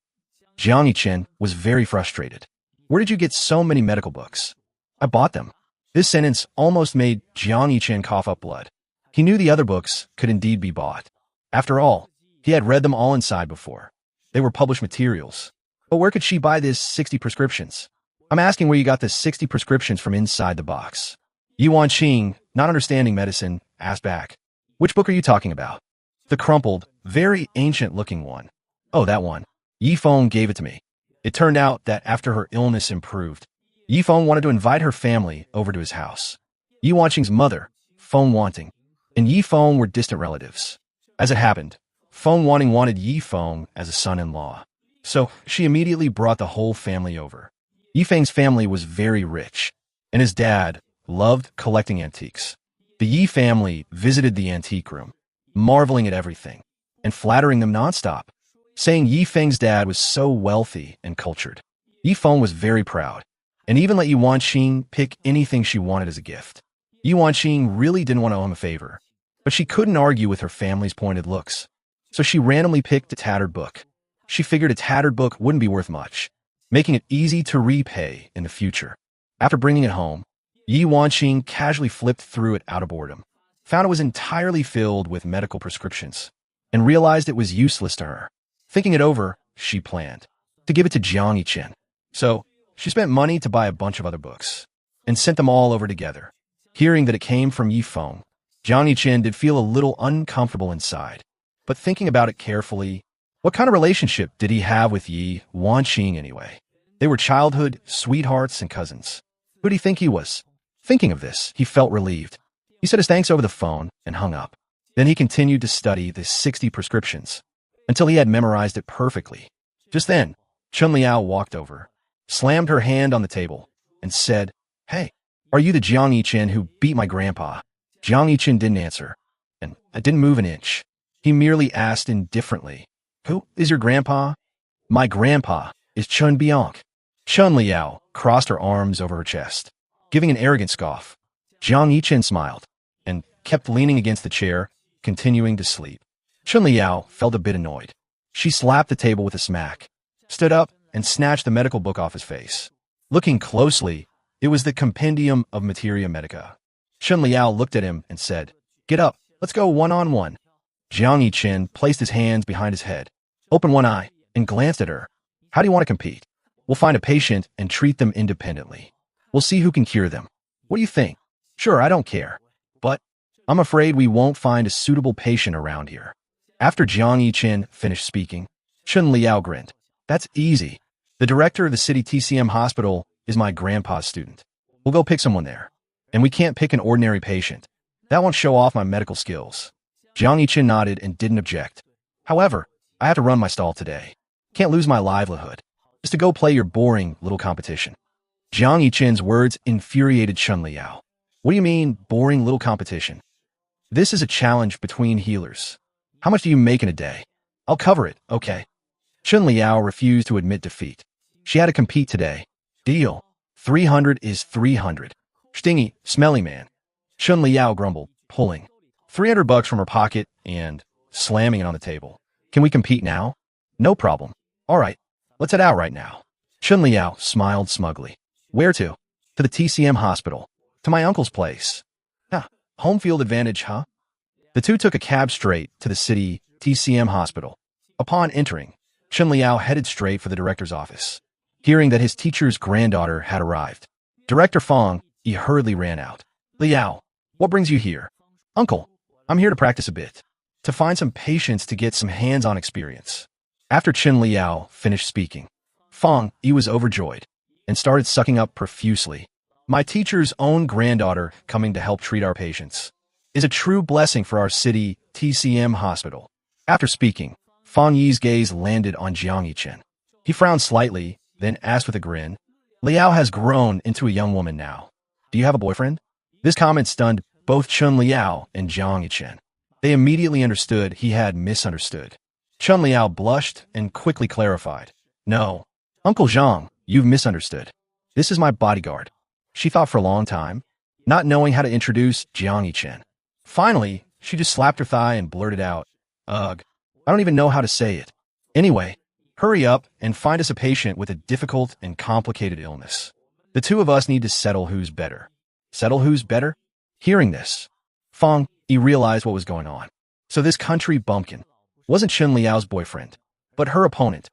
Jiang Yichen was very frustrated. "Where did you get so many medical books?" "I bought them." This sentence almost made Jiang Yichen cough up blood. He knew the other books could indeed be bought. After all, he had read them all inside before. They were published materials. But where could she buy this 60 prescriptions? "I'm asking where you got the 60 prescriptions from inside the box." Yuan Qing, not understanding medicine, asked back, "Which book are you talking about?" "The crumpled, very ancient-looking one." "Oh, that one. Yifeng gave it to me." It turned out that after her illness improved, Yifeng wanted to invite her family over to his house. Yuan Qing's mother, Feng Wanting, and Yifeng were distant relatives. As it happened, Feng Wanting wanted Yifeng as a son-in-law. So she immediately brought the whole family over. Yifeng's family was very rich, and his dad loved collecting antiques. The Yi family visited the antique room, marveling at everything, and flattering them nonstop, saying Yifeng's dad was so wealthy and cultured. Yifeng was very proud, and even let Yuan Qing pick anything she wanted as a gift. Yuan Qing really didn't want to owe him a favor, but she couldn't argue with her family's pointed looks, so she randomly picked a tattered book. She figured a tattered book wouldn't be worth much, making it easy to repay in the future. After bringing it home, Yuan Qing casually flipped through it out of boredom, found it was entirely filled with medical prescriptions, and realized it was useless to her. Thinking it over, she planned to give it to Jiang Yichen. So she spent money to buy a bunch of other books and sent them all over together. Hearing that it came from Yifeng, Jiang Yichen did feel a little uncomfortable inside, but thinking about it carefully, what kind of relationship did he have with Yuan Qing anyway? They were childhood sweethearts and cousins. Who did he think he was? Thinking of this, he felt relieved. He said his thanks over the phone and hung up. Then he continued to study the 60 prescriptions until he had memorized it perfectly. Just then, Chun Liao walked over, slammed her hand on the table, and said, "Hey, are you the Jiang Yichen who beat my grandpa?" Jiang Yichen didn't answer, and I didn't move an inch. He merely asked indifferently, "Who is your grandpa?" "My grandpa is Chun Bianc." Chun Liao crossed her arms over her chest, giving an arrogant scoff. Jiang Yichen smiled and kept leaning against the chair, continuing to sleep. Chun Liao felt a bit annoyed. She slapped the table with a smack, stood up, and snatched the medical book off his face. Looking closely, it was the Compendium of Materia Medica. Chun Liao looked at him and said, "Get up, let's go one-on-one." Jiang Yichen placed his hands behind his head, opened one eye, and glanced at her. "How do you want to compete? We'll find a patient and treat them independently. We'll see who can cure them. What do you think?" "Sure, I don't care. But I'm afraid we won't find a suitable patient around here." After Jiang Yichen finished speaking, Chun Liao grinned. "That's easy. The director of the city TCM hospital is my grandpa's student. We'll go pick someone there. And we can't pick an ordinary patient. That won't show off my medical skills." Jiang Yichen nodded and didn't object. "However, I have to run my stall today. Can't lose my livelihood just to go play your boring little competition." Jiang Yichen's words infuriated Chun Liao. "What do you mean, boring little competition? This is a challenge between healers. How much do you make in a day? I'll cover it, okay?" Chun Liao refused to admit defeat. She had to compete today. "Deal. 300 is 300. Stingy, smelly man." Chun Liao grumbled, pulling $300 from her pocket and slamming it on the table. "Can we compete now?" "No problem. All right, let's head out right now." Chun Liao smiled smugly. "Where to?" "To the TCM hospital. To my uncle's place." "Ah, home field advantage, huh?" The two took a cab straight to the city TCM hospital. Upon entering, Chen Liao headed straight for the director's office. Hearing that his teacher's granddaughter had arrived, Director Fong, he hurriedly ran out. Liao, what brings you here? Uncle, I'm here to practice a bit, to find some patients to get some hands-on experience. After Chen Liao finished speaking, Fong, he was overjoyed and started sucking up profusely. My teacher's own granddaughter coming to help treat our patients is a true blessing for our city TCM hospital. After speaking, Fong Yi's gaze landed on Jiang Yichen. He frowned slightly, then asked with a grin, Liao has grown into a young woman now. Do you have a boyfriend? This comment stunned both Chen Liao and Jiang Yichen. They immediately understood he had misunderstood. Chen Liao blushed and quickly clarified. No, Uncle Zhang, you've misunderstood. This is my bodyguard. She thought for a long time, not knowing how to introduce Jiang Yichen. Finally, she just slapped her thigh and blurted out, Ugh, I don't even know how to say it. Anyway, hurry up and find us a patient with a difficult and complicated illness. The two of us need to settle who's better. Settle who's better? Hearing this, Fong, he realized what was going on. So this country bumpkin wasn't Chen Liao's boyfriend, but her opponent.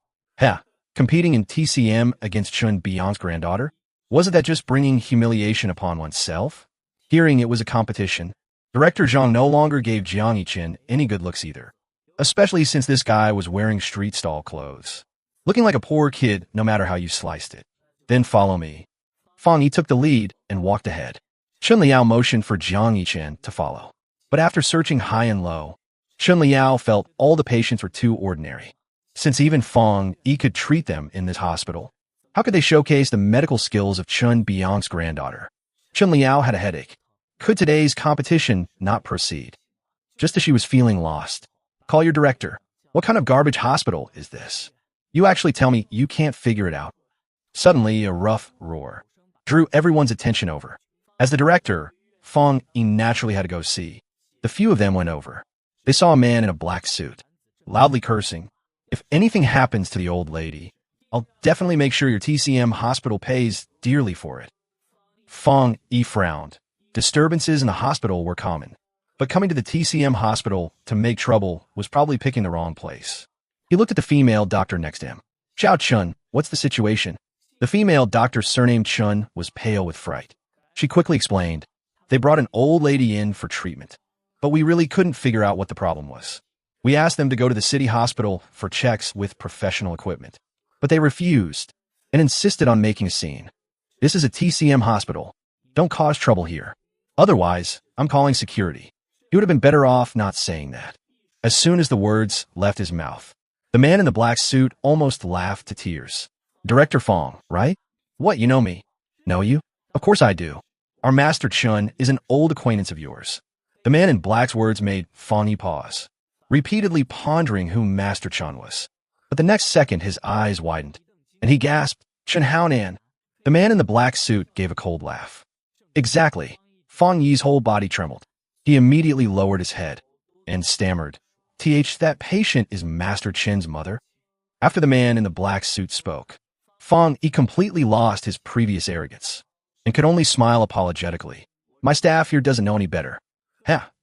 Competing in TCM against Chen Biang's granddaughter? Wasn't that just bringing humiliation upon oneself? Hearing it was a competition, Director Zhang no longer gave Jiang Yichen any good looks either, especially since this guy was wearing street stall clothes, looking like a poor kid no matter how you sliced it. Then follow me. Fong Yi took the lead and walked ahead. Chen Liao motioned for Jiang Yichen to follow. But after searching high and low, Chen Liao felt all the patients were too ordinary. Since even Fong Yi could treat them in this hospital, how could they showcase the medical skills of Chen Biang's granddaughter? Chen Liao had a headache. Could today's competition not proceed? Just as she was feeling lost, call your director. What kind of garbage hospital is this? You actually tell me you can't figure it out. Suddenly, a rough roar drew everyone's attention over. As the director, Fong Yi naturally had to go see. The few of them went over. They saw a man in a black suit, loudly cursing. If anything happens to the old lady, I'll definitely make sure your TCM hospital pays dearly for it. Fong Yi frowned. Disturbances in the hospital were common, but coming to the TCM hospital to make trouble was probably picking the wrong place. He looked at the female doctor next to him. Xiao Chun, what's the situation? The female doctor surnamed Chun was pale with fright. She quickly explained, they brought an old lady in for treatment, but we really couldn't figure out what the problem was. We asked them to go to the city hospital for checks with professional equipment, but they refused and insisted on making a scene. This is a TCM hospital. Don't cause trouble here. Otherwise, I'm calling security. He would have been better off not saying that. As soon as the words left his mouth, the man in the black suit almost laughed to tears. Director Fong, right? What, you know me? Know you? Of course I do. Our Master Chun is an old acquaintance of yours. The man in black's words made Fong Yi pause, repeatedly pondering who Master Chun was. But the next second his eyes widened, and he gasped, Chen Haonan. The man in the black suit gave a cold laugh. Exactly. Fong Yi's whole body trembled. He immediately lowered his head and stammered, that patient is Master Chen's mother? After the man in the black suit spoke, Fong Yi completely lost his previous arrogance and could only smile apologetically. My staff here doesn't know any better.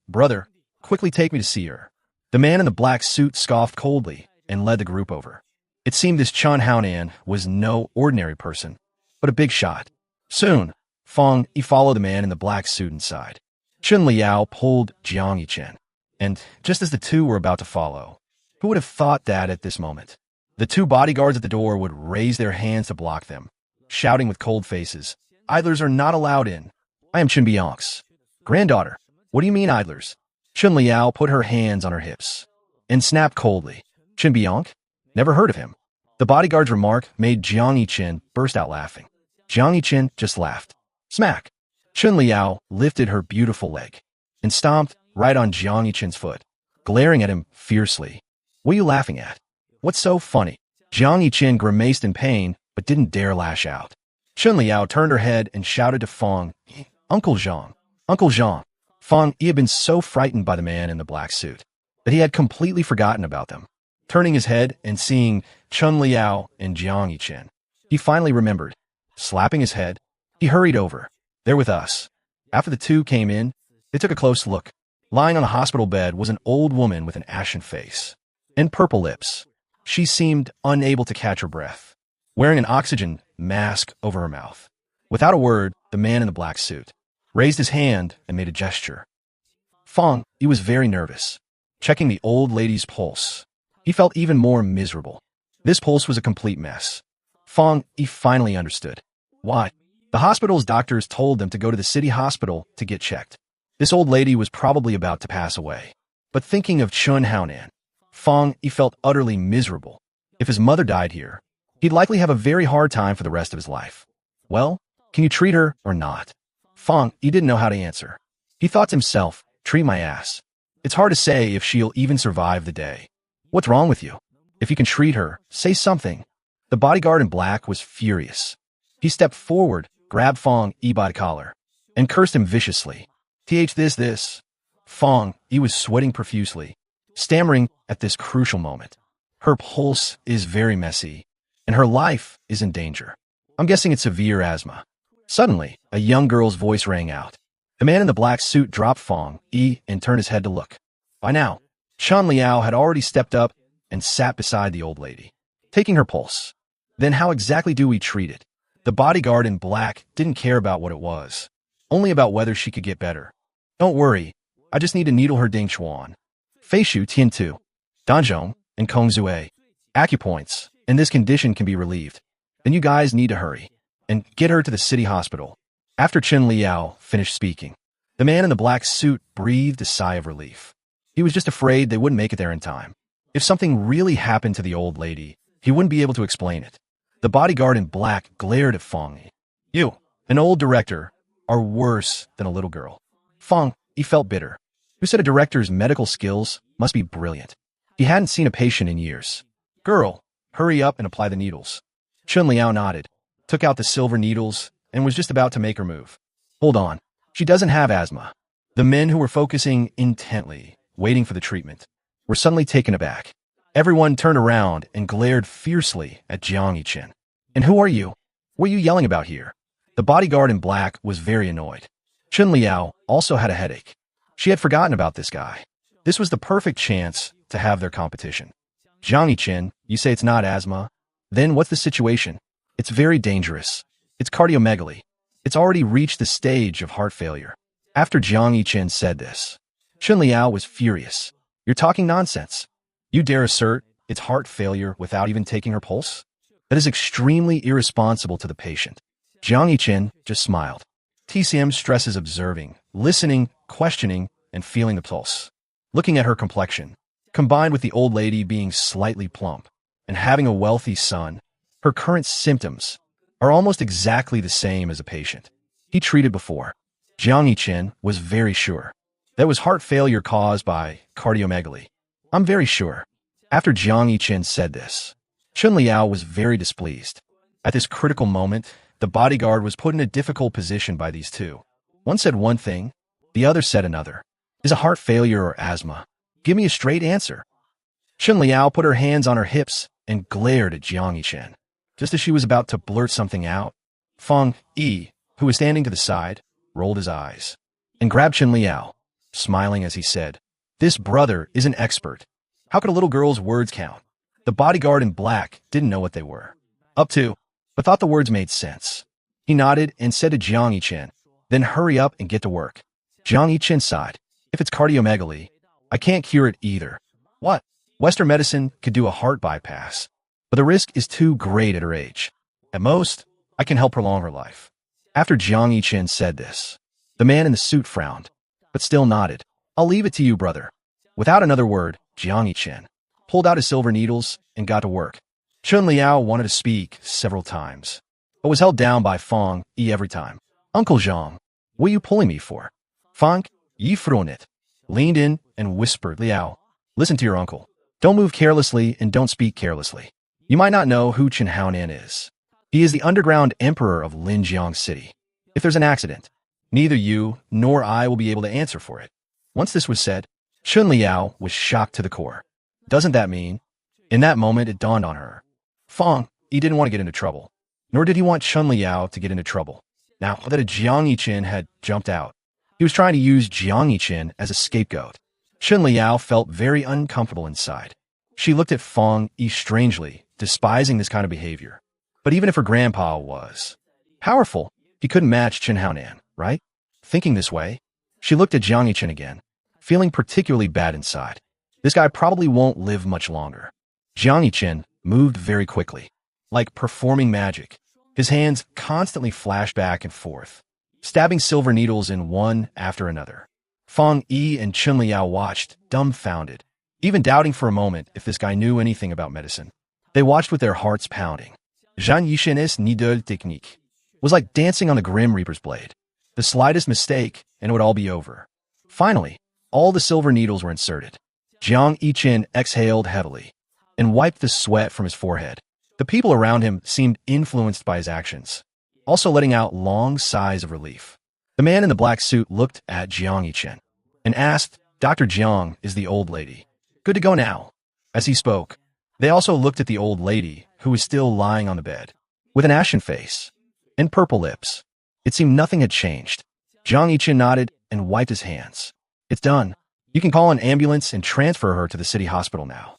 Brother, quickly take me to see her. The man in the black suit scoffed coldly and led the group over. It seemed this Chen Haonan was no ordinary person, but a big shot. Soon, Fong Yi followed the man in the black suit inside. Chen Liao pulled Jiang Yichen, and just as the two were about to follow, who would have thought that at this moment? The two bodyguards at the door would raise their hands to block them, shouting with cold faces, Idlers are not allowed in. I am Chen Biang's granddaughter. What do you mean, idlers? Chen Liao put her hands on her hips and snapped coldly. Chen Biang? Never heard of him. The bodyguard's remark made Jiang Yichen burst out laughing. Jiang Yichen just laughed. Smack! Chen Liao lifted her beautiful leg and stomped right on Jiang Yichen's foot, glaring at him fiercely. What are you laughing at? What's so funny? Jiang Yichen grimaced in pain, but didn't dare lash out. Chen Liao turned her head and shouted to Fong, Uncle Zhang, Uncle Zhang. Fong Yi had been so frightened by the man in the black suit that he had completely forgotten about them. Turning his head and seeing Chen Liao and Jiang Yichen, he finally remembered. Slapping his head, he hurried over. They're with us. After the two came in, they took a close look. Lying on the hospital bed was an old woman with an ashen face and purple lips. She seemed unable to catch her breath, wearing an oxygen mask over her mouth. Without a word, the man in the black suit raised his hand and made a gesture. Fong, he was very nervous, checking the old lady's pulse. He felt even more miserable. This pulse was a complete mess. Fong, he finally understood. Why? The hospital's doctors told them to go to the city hospital to get checked. This old lady was probably about to pass away. But thinking of Chun Haonan, Fong, he felt utterly miserable. If his mother died here, he'd likely have a very hard time for the rest of his life. Well, can you treat her or not? Fong, he didn't know how to answer. He thought to himself, treat my ass. It's hard to say if she'll even survive the day. What's wrong with you? If you can treat her, say something. The bodyguard in black was furious. He stepped forward, grabbed Fong by the collar, and cursed him viciously. This. Fong, he was sweating profusely, stammering at this crucial moment. Her pulse is very messy, and her life is in danger. I'm guessing it's severe asthma. Suddenly, a young girl's voice rang out. The man in the black suit dropped Fong and turned his head to look. By now, Chun Liao had already stepped up and sat beside the old lady, taking her pulse. Then how exactly do we treat it? The bodyguard in black didn't care about what it was, only about whether she could get better. Don't worry, I just need to needle her Ding Chuan. Feishu Tiantu, Danzhong, and Kong Zue. Acupoints, and this condition can be relieved. Then you guys need to hurry and get her to the city hospital. After Chun Liao finished speaking, the man in the black suit breathed a sigh of relief. He was just afraid they wouldn't make it there in time. If something really happened to the old lady, he wouldn't be able to explain it. The bodyguard in black glared at Fong. You, an old director, are worse than a little girl. Fong, he felt bitter. Who said a director's medical skills must be brilliant? He hadn't seen a patient in years. Girl, hurry up and apply the needles. Chun Liao nodded, took out the silver needles, and was just about to make her move. Hold on, she doesn't have asthma. The men who were focusing intently, waiting for the treatment, were suddenly taken aback. Everyone turned around and glared fiercely at Jiang Yichen. And who are you? What are you yelling about here? The bodyguard in black was very annoyed. Chun Liao also had a headache. She had forgotten about this guy. This was the perfect chance to have their competition. Jiang Yichen, you say it's not asthma? Then what's the situation? It's very dangerous. It's cardiomegaly. It's already reached the stage of heart failure. After Jiang Yichen said this, Chun Liao was furious. You're talking nonsense. You dare assert it's heart failure without even taking her pulse? That is extremely irresponsible to the patient. Jiang Yichen just smiled. TCM stresses observing, listening, questioning, and feeling the pulse. Looking at her complexion, combined with the old lady being slightly plump and having a wealthy son, her current symptoms are almost exactly the same as a patient he treated before. Jiang Yichen was very sure that was heart failure caused by cardiomegaly. I'm very sure. After Jiang Yichen said this, Chun Liao was very displeased. At this critical moment, the bodyguard was put in a difficult position by these two. One said one thing, the other said another. Is a heart failure or asthma? Give me a straight answer. Chun Liao put her hands on her hips and glared at Jiang Yichen. Just as she was about to blurt something out, Fong Yi, who was standing to the side, rolled his eyes and grabbed Chun Liao, smiling as he said, "This brother is an expert. How could a little girl's words count?" The bodyguard in black didn't know what they were up to, but thought the words made sense. He nodded and said to Jiang Yichen, "Then hurry up and get to work." Jiang Yichen sighed. If it's cardiomegaly, I can't cure it either. What? Western medicine could do a heart bypass, but the risk is too great at her age. At most, I can help prolong her life. After Jiang Yichen said this, the man in the suit frowned, but still nodded. I'll leave it to you, brother. Without another word, Jiang Yichen pulled out his silver needles and got to work. Chun Liao wanted to speak several times, but was held down by Fong Yi every time. Uncle Zhang, what are you pulling me for? Fong Yi Fronet leaned in and whispered, Liao, listen to your uncle. Don't move carelessly and don't speak carelessly. You might not know who Chun Haonan is. He is the underground emperor of Linjiang City. If there's an accident, neither you nor I will be able to answer for it. Once this was said, Chun Liao was shocked to the core. Doesn't that mean? In that moment, it dawned on her. Fong, he didn't want to get into trouble, nor did he want Chun Liao to get into trouble. Now that a Jiang Yichen had jumped out, He was trying to use Jiang Yiqin as a scapegoat. Chen Liao felt very uncomfortable inside. She looked at Feng Yi strangely, despising this kind of behavior. But even if her grandpa was powerful, he couldn't match Chen Haonan, right? Thinking this way, she looked at Jiang Yiqin again, feeling particularly bad inside. This guy probably won't live much longer. Jiang Yiqin moved very quickly, like performing magic. His hands constantly flashed back and forth, stabbing silver needles in one after another. Feng Yi and Chen Liao watched, dumbfounded, even doubting for a moment if this guy knew anything about medicine. They watched with their hearts pounding. Zhang Yishen's needle technique was like dancing on the Grim Reaper's blade. The slightest mistake, and it would all be over. Finally, all the silver needles were inserted. Jiang Yiqin exhaled heavily and wiped the sweat from his forehead. The people around him seemed influenced by his actions, also letting out long sighs of relief. The man in the black suit looked at Jiang Yiqin and asked, "Dr. Jiang is the old lady. Good to go now." As he spoke, they also looked at the old lady, who was still lying on the bed, with an ashen face and purple lips. It seemed nothing had changed. Jiang Yiqin nodded and wiped his hands. "It's done. You can call an ambulance and transfer her to the city hospital now."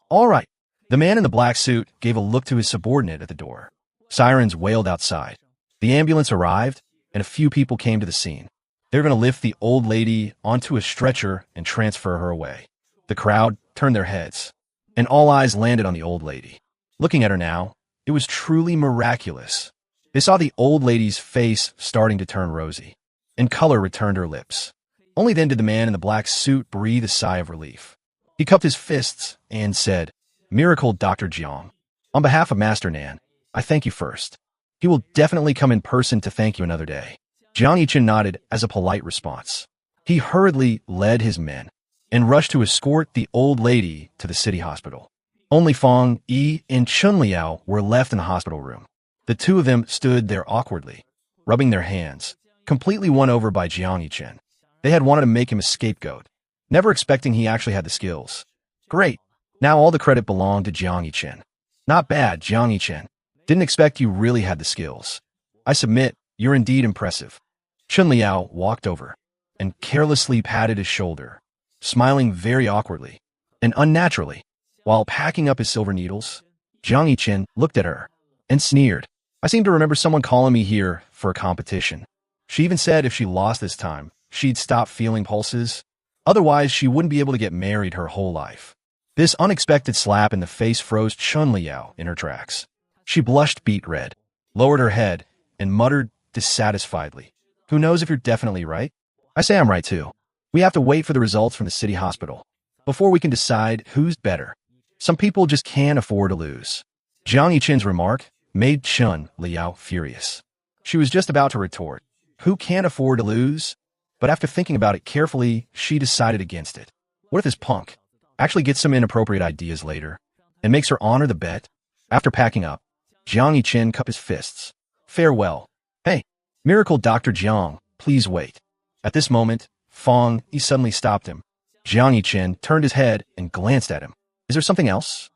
"All right." The man in the black suit gave a look to his subordinate at the door. Sirens wailed outside. The ambulance arrived, and a few people came to the scene. They were going to lift the old lady onto a stretcher and transfer her away. The crowd turned their heads, and all eyes landed on the old lady. Looking at her now, it was truly miraculous. They saw the old lady's face starting to turn rosy, and color returned to her lips. Only then did the man in the black suit breathe a sigh of relief. He cupped his fists and said, "Miracle, Dr. Jiang. On behalf of Master Nan, I thank you first. He will definitely come in person to thank you another day." Jiang Yiqin nodded as a polite response. He hurriedly led his men and rushed to escort the old lady to the city hospital. Only Feng Yi and Chen Liao were left in the hospital room. The two of them stood there awkwardly, rubbing their hands, completely won over by Jiang Yiqin. They had wanted to make him a scapegoat, never expecting he actually had the skills. Great. Now all the credit belonged to Jiang Yiqin. Not bad, Jiang Yiqin. Didn't expect you really had the skills. I submit, you're indeed impressive. Chen Liao walked over and carelessly patted his shoulder, smiling very awkwardly and unnaturally. While packing up his silver needles, Jiang Yiqin looked at her and sneered. "I seem to remember someone calling me here for a competition. She even said if she lost this time, she'd stop feeling pulses. Otherwise, she wouldn't be able to get married her whole life." This unexpected slap in the face froze Chen Liao in her tracks. She blushed beet red, lowered her head, and muttered dissatisfiedly, "Who knows if you're definitely right? I say I'm right too. We have to wait for the results from the city hospital before we can decide who's better. Some people just can't afford to lose." Jiang Yiqin's remark made Chen Liao furious. She was just about to retort, "Who can't afford to lose?" But after thinking about it carefully, she decided against it. What if this punk actually gets some inappropriate ideas later and makes her honor the bet? After packing up, Jiang Yiqin cupped his fists. "Farewell. Hey, Miracle Dr. Jiang, please wait." At this moment, Feng Yi suddenly stopped him. Jiang Yiqin turned his head and glanced at him. "Is there something else?"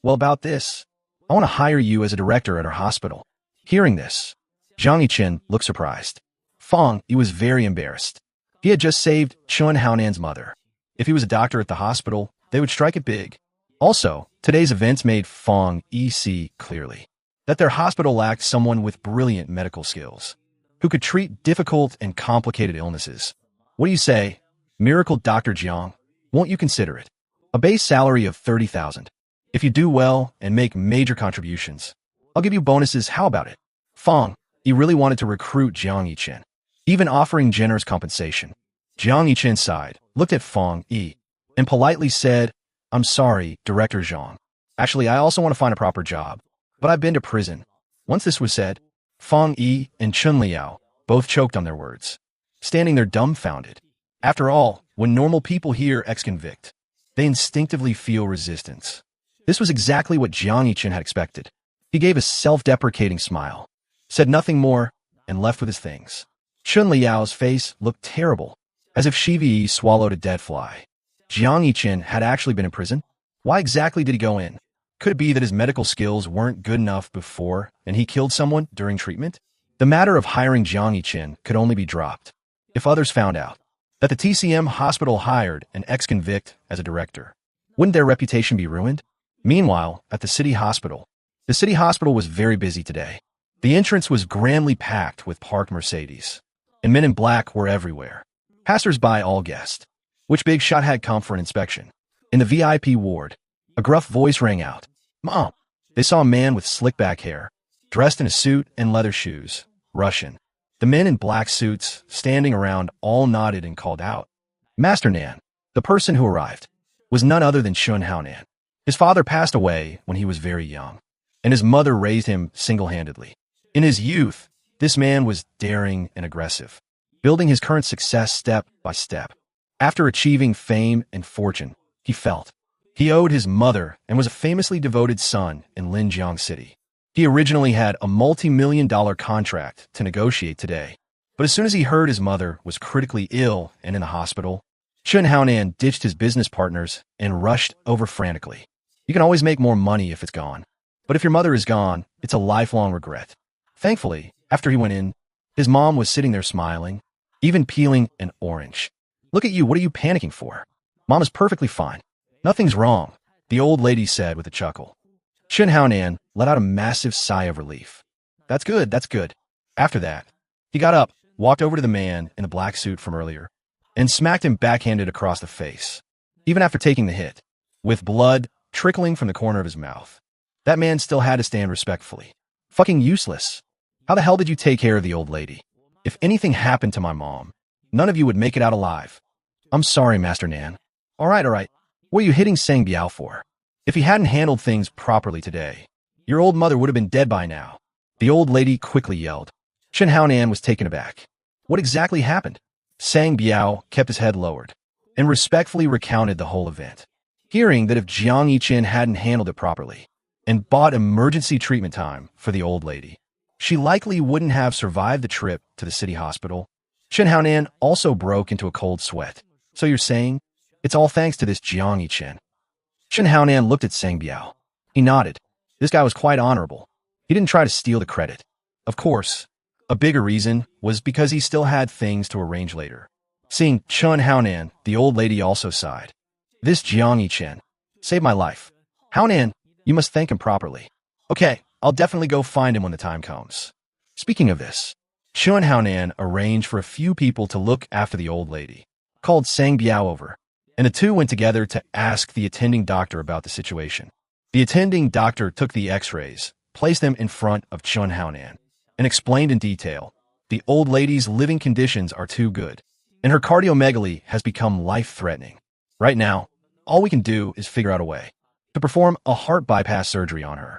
"Well, about this. I want to hire you as a director at our hospital." Hearing this, Jiang Yiqin looked surprised. Feng Yi was very embarrassed. He had just saved Chen Haonan's mother. If he was a doctor at the hospital, they would strike it big. Also, today's events made Feng Yi see clearly that their hospital lacked someone with brilliant medical skills, who could treat difficult and complicated illnesses. "What do you say, Miracle Dr. Jiang? Won't you consider it? A base salary of 30,000. If you do well and make major contributions, I'll give you bonuses. How about it?" Feng Yi really wanted to recruit Jiang Yiqin, even offering generous compensation. Jiang Yiqin sighed, looked at Feng Yi, and politely said, "I'm sorry, Director Zhang. Actually, I also want to find a proper job, but I've been to prison." Once this was said, Feng Yi and Chen Liao both choked on their words, standing there dumbfounded. After all, when normal people hear ex-convict, they instinctively feel resistance. This was exactly what Jiang Yiqin had expected. He gave a self-deprecating smile, said nothing more, and left with his things. Chen Liao's face looked terrible, as if Shivi swallowed a dead fly. Jiang Yiqin had actually been in prison? Why exactly did he go in? Could it be that his medical skills weren't good enough before and he killed someone during treatment? The matter of hiring Jiang Yiqin could only be dropped if others found out that the TCM hospital hired an ex-convict as a director? Wouldn't their reputation be ruined? Meanwhile, at the city hospital was very busy today. The entrance was grandly packed with parked Mercedes, and men in black were everywhere. Passers-by all guessed which big shot had come for an inspection. In the VIP ward, a gruff voice rang out. "Mom!" They saw a man with slick back hair, dressed in a suit and leather shoes. Russian. The men in black suits, standing around, all nodded and called out. Master Nan. The person who arrived was none other than Shun Haonan. His father passed away when he was very young, and his mother raised him single-handedly. In his youth, this man was daring and aggressive, building his current success step by step. After achieving fame and fortune, he felt he owed his mother and was a famously devoted son in Linjiang City. He originally had a multi-million-dollar contract to negotiate today, but as soon as he heard his mother was critically ill and in the hospital, Shun Haonan ditched his business partners and rushed over frantically. You can always make more money if it's gone, but if your mother is gone, it's a lifelong regret. Thankfully, after he went in, his mom was sitting there smiling, even peeling an orange. Look at you, what are you panicking for? Mom is perfectly fine. Nothing's wrong, the old lady said with a chuckle. Shun Haonan let out a massive sigh of relief. That's good, that's good. After that, he got up, walked over to the man in the black suit from earlier, and smacked him backhanded across the face, even after taking the hit, with blood trickling from the corner of his mouth. That man still had to stand respectfully. Fucking useless. How the hell did you take care of the old lady? If anything happened to my mom, none of you would make it out alive. I'm sorry, Master Nan. All right. What are you hitting Sang Biao for? If he hadn't handled things properly today, your old mother would have been dead by now. The old lady quickly yelled. Shun Haonan was taken aback. What exactly happened? Sang Biao kept his head lowered and respectfully recounted the whole event. Hearing that if Jiang Yichen hadn't handled it properly and bought emergency treatment time for the old lady, she likely wouldn't have survived the trip to the city hospital, Shun Haonan also broke into a cold sweat. So you're saying it's all thanks to this Jiang Yichen? Shun Haonan looked at Sang Biao. He nodded. This guy was quite honorable. He didn't try to steal the credit. Of course, a bigger reason was because he still had things to arrange later. Seeing Shun Haonan, the old lady also sighed. This Jiang Yichen saved my life. Haonan, you must thank him properly. Okay, I'll definitely go find him when the time comes. Speaking of this, Shun Haonan arranged for a few people to look after the old lady, called Sang Biao over, and the two went together to ask the attending doctor about the situation. The attending doctor took the x-rays, placed them in front of Shun Haonan, and explained in detail, the old lady's living conditions are too good, and her cardiomegaly has become life-threatening. Right now, all we can do is figure out a way to perform a heart bypass surgery on her.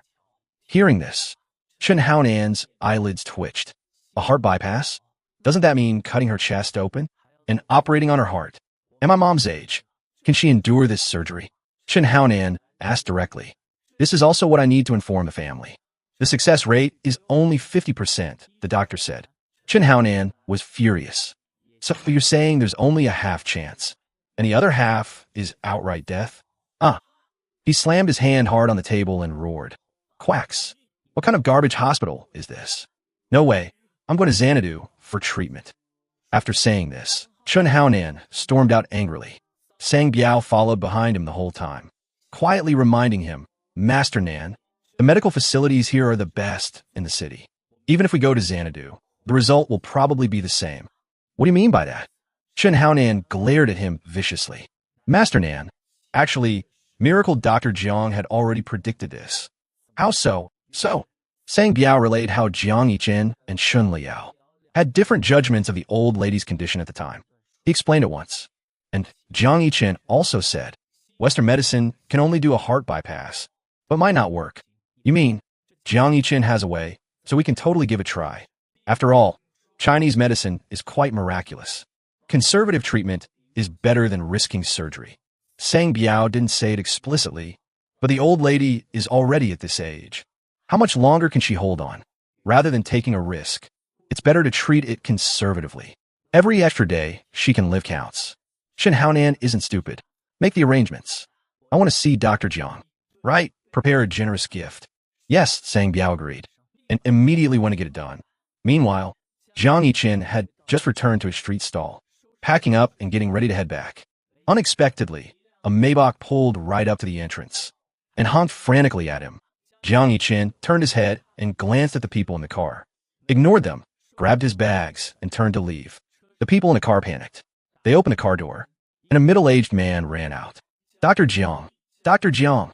Hearing this, Shun Haonan's eyelids twitched. A heart bypass? Doesn't that mean cutting her chest open and operating on her heart? At my mom's age, can she endure this surgery? Shun Haonan asked directly. This is also what I need to inform the family. The success rate is only 50%, the doctor said. Shun Haonan was furious. So you're saying there's only a half chance, and the other half is outright death? He slammed his hand hard on the table and roared. Quacks. What kind of garbage hospital is this? No way. I'm going to Xanadu for treatment. After saying this, Shun Haonan stormed out angrily. Sang Biao followed behind him the whole time, quietly reminding him, Master Nan, the medical facilities here are the best in the city. Even if we go to Xanadu, the result will probably be the same. What do you mean by that? Shun Haonan glared at him viciously. Master Nan, actually, Miracle Dr. Jiang had already predicted this. How so? Sang Biao relayed how Jiang Yichen and Shun Liao had different judgments of the old lady's condition at the time. He explained it once. And Jiang Yichen also said, Western medicine can only do a heart bypass, but might not work. You mean, Jiang Yichen has a way, so we can totally give it a try. After all, Chinese medicine is quite miraculous. Conservative treatment is better than risking surgery. Sang Biao didn't say it explicitly, but the old lady is already at this age. How much longer can she hold on? Rather than taking a risk, it's better to treat it conservatively. Every extra day she can live counts. Shun Haonan isn't stupid. Make the arrangements. I want to see Dr. Jiang. Right? Prepare a generous gift. Yes, Sang Biao agreed, and immediately went to get it done. Meanwhile, Jiang Yiqin had just returned to his street stall, packing up and getting ready to head back. Unexpectedly, a Maybach pulled right up to the entrance and honked frantically at him. Jiang Yiqin turned his head and glanced at the people in the car, ignored them, grabbed his bags, and turned to leave. The people in the car panicked. They opened the car door, and a middle-aged man ran out. Dr. Jiang. Dr. Jiang.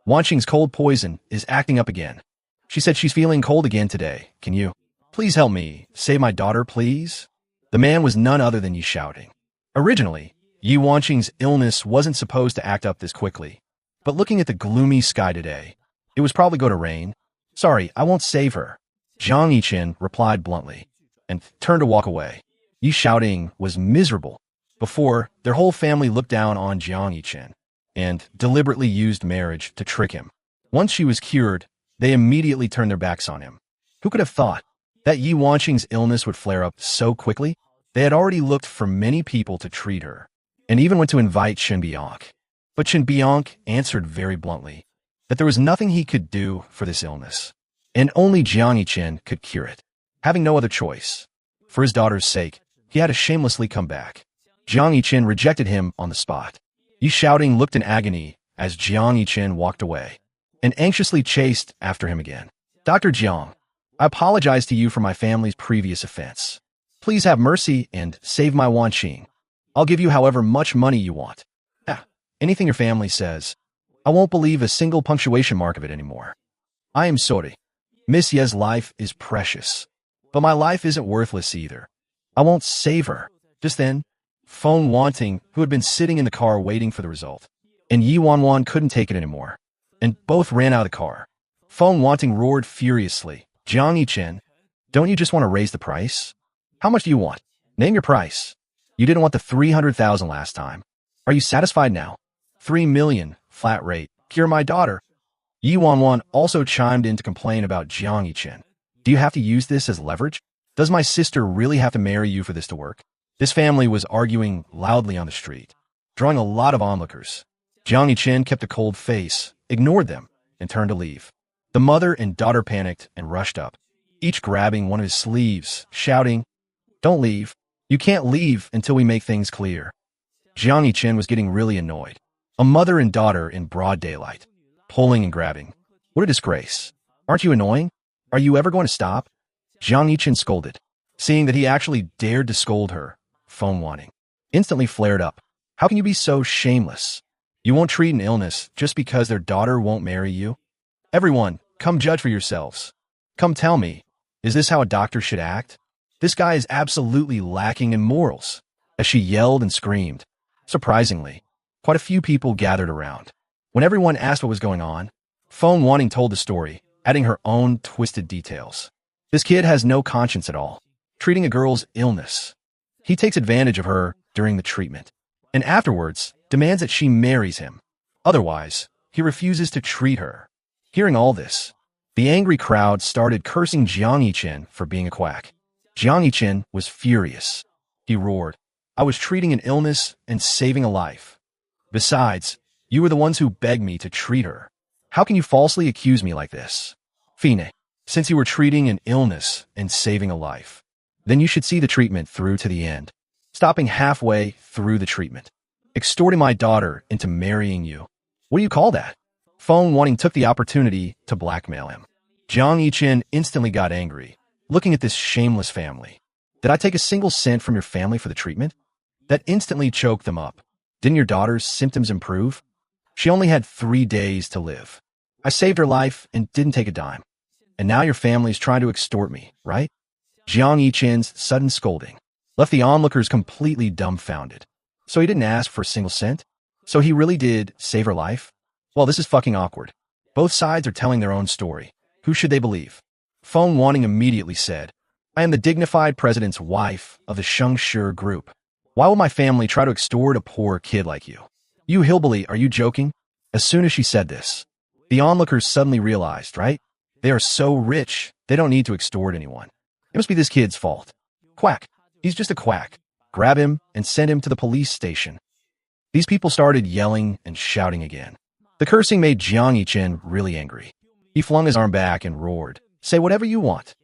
Wanqing's cold poison is acting up again. She said she's feeling cold again today. Can you please help me? Save my daughter, please? The man was none other than Yi shouting. Originally, Yi Wanqing's illness wasn't supposed to act up this quickly, but looking at the gloomy sky today, it was probably going to rain. Sorry, I won't save her. Jiang Yiqin replied bluntly and turned to walk away. Yi shouting was miserable. Before, their whole family looked down on Jiang Yiqin and deliberately used marriage to trick him. Once she was cured, they immediately turned their backs on him. Who could have thought that Yi Wanqing's illness would flare up so quickly? They had already looked for many people to treat her, and even went to invite Chen Bianque. But Chen Bianque answered very bluntly that there was nothing he could do for this illness, and only Jiang Yiqin could cure it. Having no other choice, for his daughter's sake, he had to shamelessly come back. Jiang Yiqin rejected him on the spot. Yi shouting looked in agony as Jiang Yiqin walked away, and anxiously chased after him again. Dr. Jiang, I apologize to you for my family's previous offense. Please have mercy and save my Wanqing. I'll give you however much money you want. Anything your family says. I won't believe a single punctuation mark of it anymore. I am sorry. Miss Ye's life is precious, but my life isn't worthless either. I won't save her. Just then, Feng Wanting, who had been sitting in the car waiting for the result, and Yi Wanwan couldn't take it anymore, and both ran out of the car. Feng Wanting roared furiously. Jiang Yiqin, don't you just want to raise the price? How much do you want? Name your price. You didn't want the 300,000 last time. Are you satisfied now? 3 million, flat rate. Cure my daughter. Yi Wanwan also chimed in to complain about Jiang Yiqin. Do you have to use this as leverage? Does my sister really have to marry you for this to work? This family was arguing loudly on the street, drawing a lot of onlookers. Jiang Yiqin kept a cold face, ignored them, and turned to leave. The mother and daughter panicked and rushed up, each grabbing one of his sleeves, shouting, Don't leave. You can't leave until we make things clear. Jiang Yiqin was getting really annoyed. A mother and daughter in broad daylight, pulling and grabbing. What a disgrace. Aren't you annoying? Are you ever going to stop? Jiang Yiqin scolded. Seeing that he actually dared to scold her, Feng Wanting instantly flared up. How can you be so shameless? You won't treat an illness just because their daughter won't marry you? Everyone, come judge for yourselves. Come tell me, is this how a doctor should act? This guy is absolutely lacking in morals. As she yelled and screamed. Surprisingly, quite a few people gathered around. When everyone asked what was going on, Feng Wanting told the story, adding her own twisted details. This kid has no conscience at all, treating a girl's illness. He takes advantage of her during the treatment, and afterwards demands that she marries him. Otherwise, he refuses to treat her. Hearing all this, the angry crowd started cursing Jiang Yiqin for being a quack. Jiang Yiqin was furious. He roared, I was treating an illness and saving a life. Besides, you were the ones who begged me to treat her. How can you falsely accuse me like this? Fine, since you were treating an illness and saving a life, then you should see the treatment through to the end, stopping halfway through the treatment. Extorting my daughter into marrying you. What do you call that? Feng Wanting took the opportunity to blackmail him. Jiang Yiqin instantly got angry, looking at this shameless family. Did I take a single cent from your family for the treatment? That instantly choked them up. Didn't your daughter's symptoms improve? She only had 3 days to live. I saved her life and didn't take a dime. And now your family's trying to extort me, right? Jiang Yiqin's sudden scolding left the onlookers completely dumbfounded. So he didn't ask for a single cent? So he really did save her life? Well, this is fucking awkward. Both sides are telling their own story. Who should they believe? Feng Wanting immediately said, I am the dignified president's wife of the Shengshi group. Why will my family try to extort a poor kid like you? You hillbilly, are you joking? As soon as she said this, the onlookers suddenly realized, right? They are so rich, they don't need to extort anyone. It must be this kid's fault. Quack. He's just a quack. Grab him and send him to the police station. These people started yelling and shouting again. The cursing made Jiang Yiqin really angry. He flung his arm back and roared, Say whatever you want.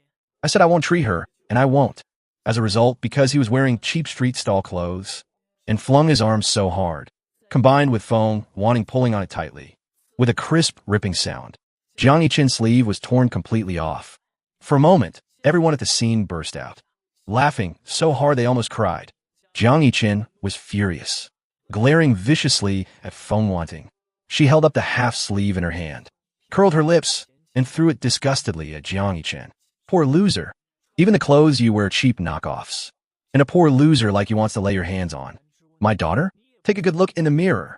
I said I won't treat her, and I won't. As a result, because he was wearing cheap street stall clothes and flung his arms so hard, combined with Feng wanting pulling on it tightly, with a crisp, ripping sound, Jiang Yichen's sleeve was torn completely off. For a moment, everyone at the scene burst out, laughing so hard they almost cried. Jiang Yichen was furious, glaring viciously at Feng Wanting. She held up the half sleeve in her hand, curled her lips, and threw it disgustedly at Jiang Yichen. Poor loser. Even the clothes you wear cheap knockoffs. And a poor loser like you wants to lay your hands on. My daughter? Take a good look in the mirror.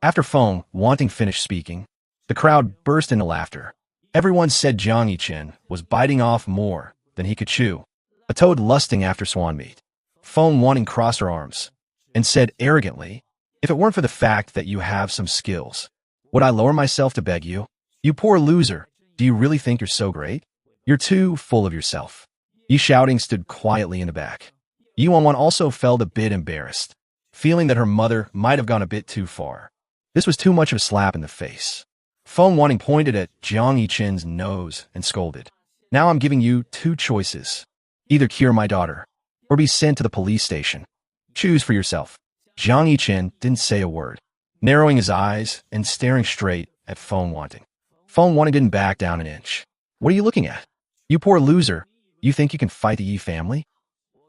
After Feng Wanting finished speaking, the crowd burst into laughter. Everyone said Jiang Yichen was biting off more than he could chew, a toad lusting after swan meat. Feng Wanting crossed her arms and said arrogantly, if it weren't for the fact that you have some skills, would I lower myself to beg you? You poor loser, do you really think you're so great? You're too full of yourself. Yi Shouting stood quietly in the back. Yi Wanwan also felt a bit embarrassed, feeling that her mother might have gone a bit too far. This was too much of a slap in the face. Feng Wanting pointed at Jiang Yichen's nose and scolded. Now I'm giving you two choices. Either cure my daughter, or be sent to the police station. Choose for yourself. Jiang Yichen didn't say a word, narrowing his eyes and staring straight at Feng Wanting. Feng Wanting didn't back down an inch. What are you looking at? You poor loser. You think you can fight the Yi family?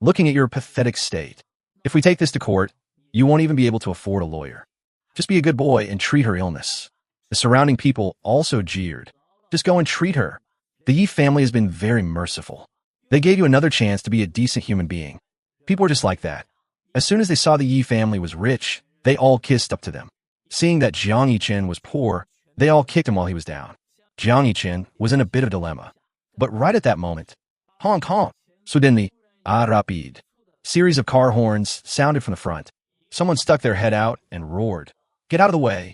Looking at your pathetic state. If we take this to court, you won't even be able to afford a lawyer. Just be a good boy and treat her illness. The surrounding people also jeered. Just go and treat her. The Yi family has been very merciful. They gave you another chance to be a decent human being. People were just like that. As soon as they saw the Yi family was rich, they all kissed up to them. Seeing that Jiang Yichen was poor, they all kicked him while he was down. Jiang Yichen was in a bit of a dilemma. But right at that moment, honk honk, suddenly, rapide. Series of car horns sounded from the front. Someone stuck their head out and roared, "Get out of the way.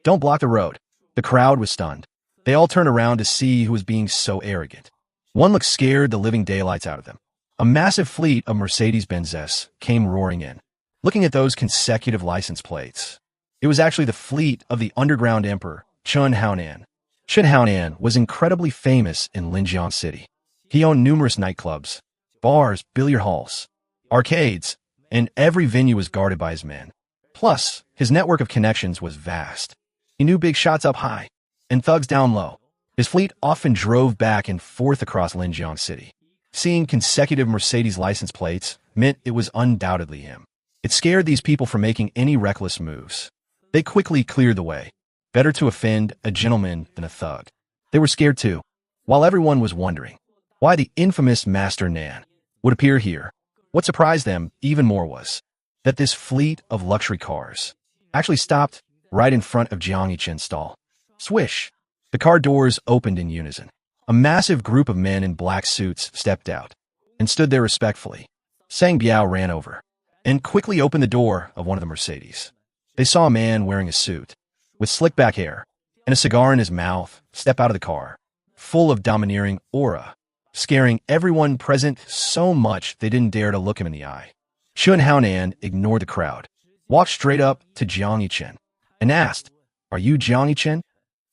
Don't block the road." The crowd was stunned. They all turned around to see who was being so arrogant. One looked scared the living daylights out of them. A massive fleet of Mercedes-Benzes came roaring in. Looking at those consecutive license plates, it was actually the fleet of the underground emperor, Chen Haonan. Chen Haonan was incredibly famous in Linjiang City. He owned numerous nightclubs, bars, billiard halls, arcades, and every venue was guarded by his men. Plus, his network of connections was vast. He knew big shots up high and thugs down low. His fleet often drove back and forth across Linjiang City. Seeing consecutive Mercedes license plates meant it was undoubtedly him. It scared these people from making any reckless moves. They quickly cleared the way. Better to offend a gentleman than a thug. They were scared too, while everyone was wondering why the infamous Master Nan would appear here. What surprised them even more was that this fleet of luxury cars actually stopped right in front of Jiang Yichen's stall. Swish! The car doors opened in unison. A massive group of men in black suits stepped out and stood there respectfully. Sang Biao ran over and quickly opened the door of one of the Mercedes. They saw a man wearing a suit, with slick back hair and a cigar in his mouth, step out of the car, full of domineering aura, scaring everyone present so much they didn't dare to look him in the eye. Chen Haonan ignored the crowd, walked straight up to Jiang Yichen, and asked, "Are you Jiang Yichen?"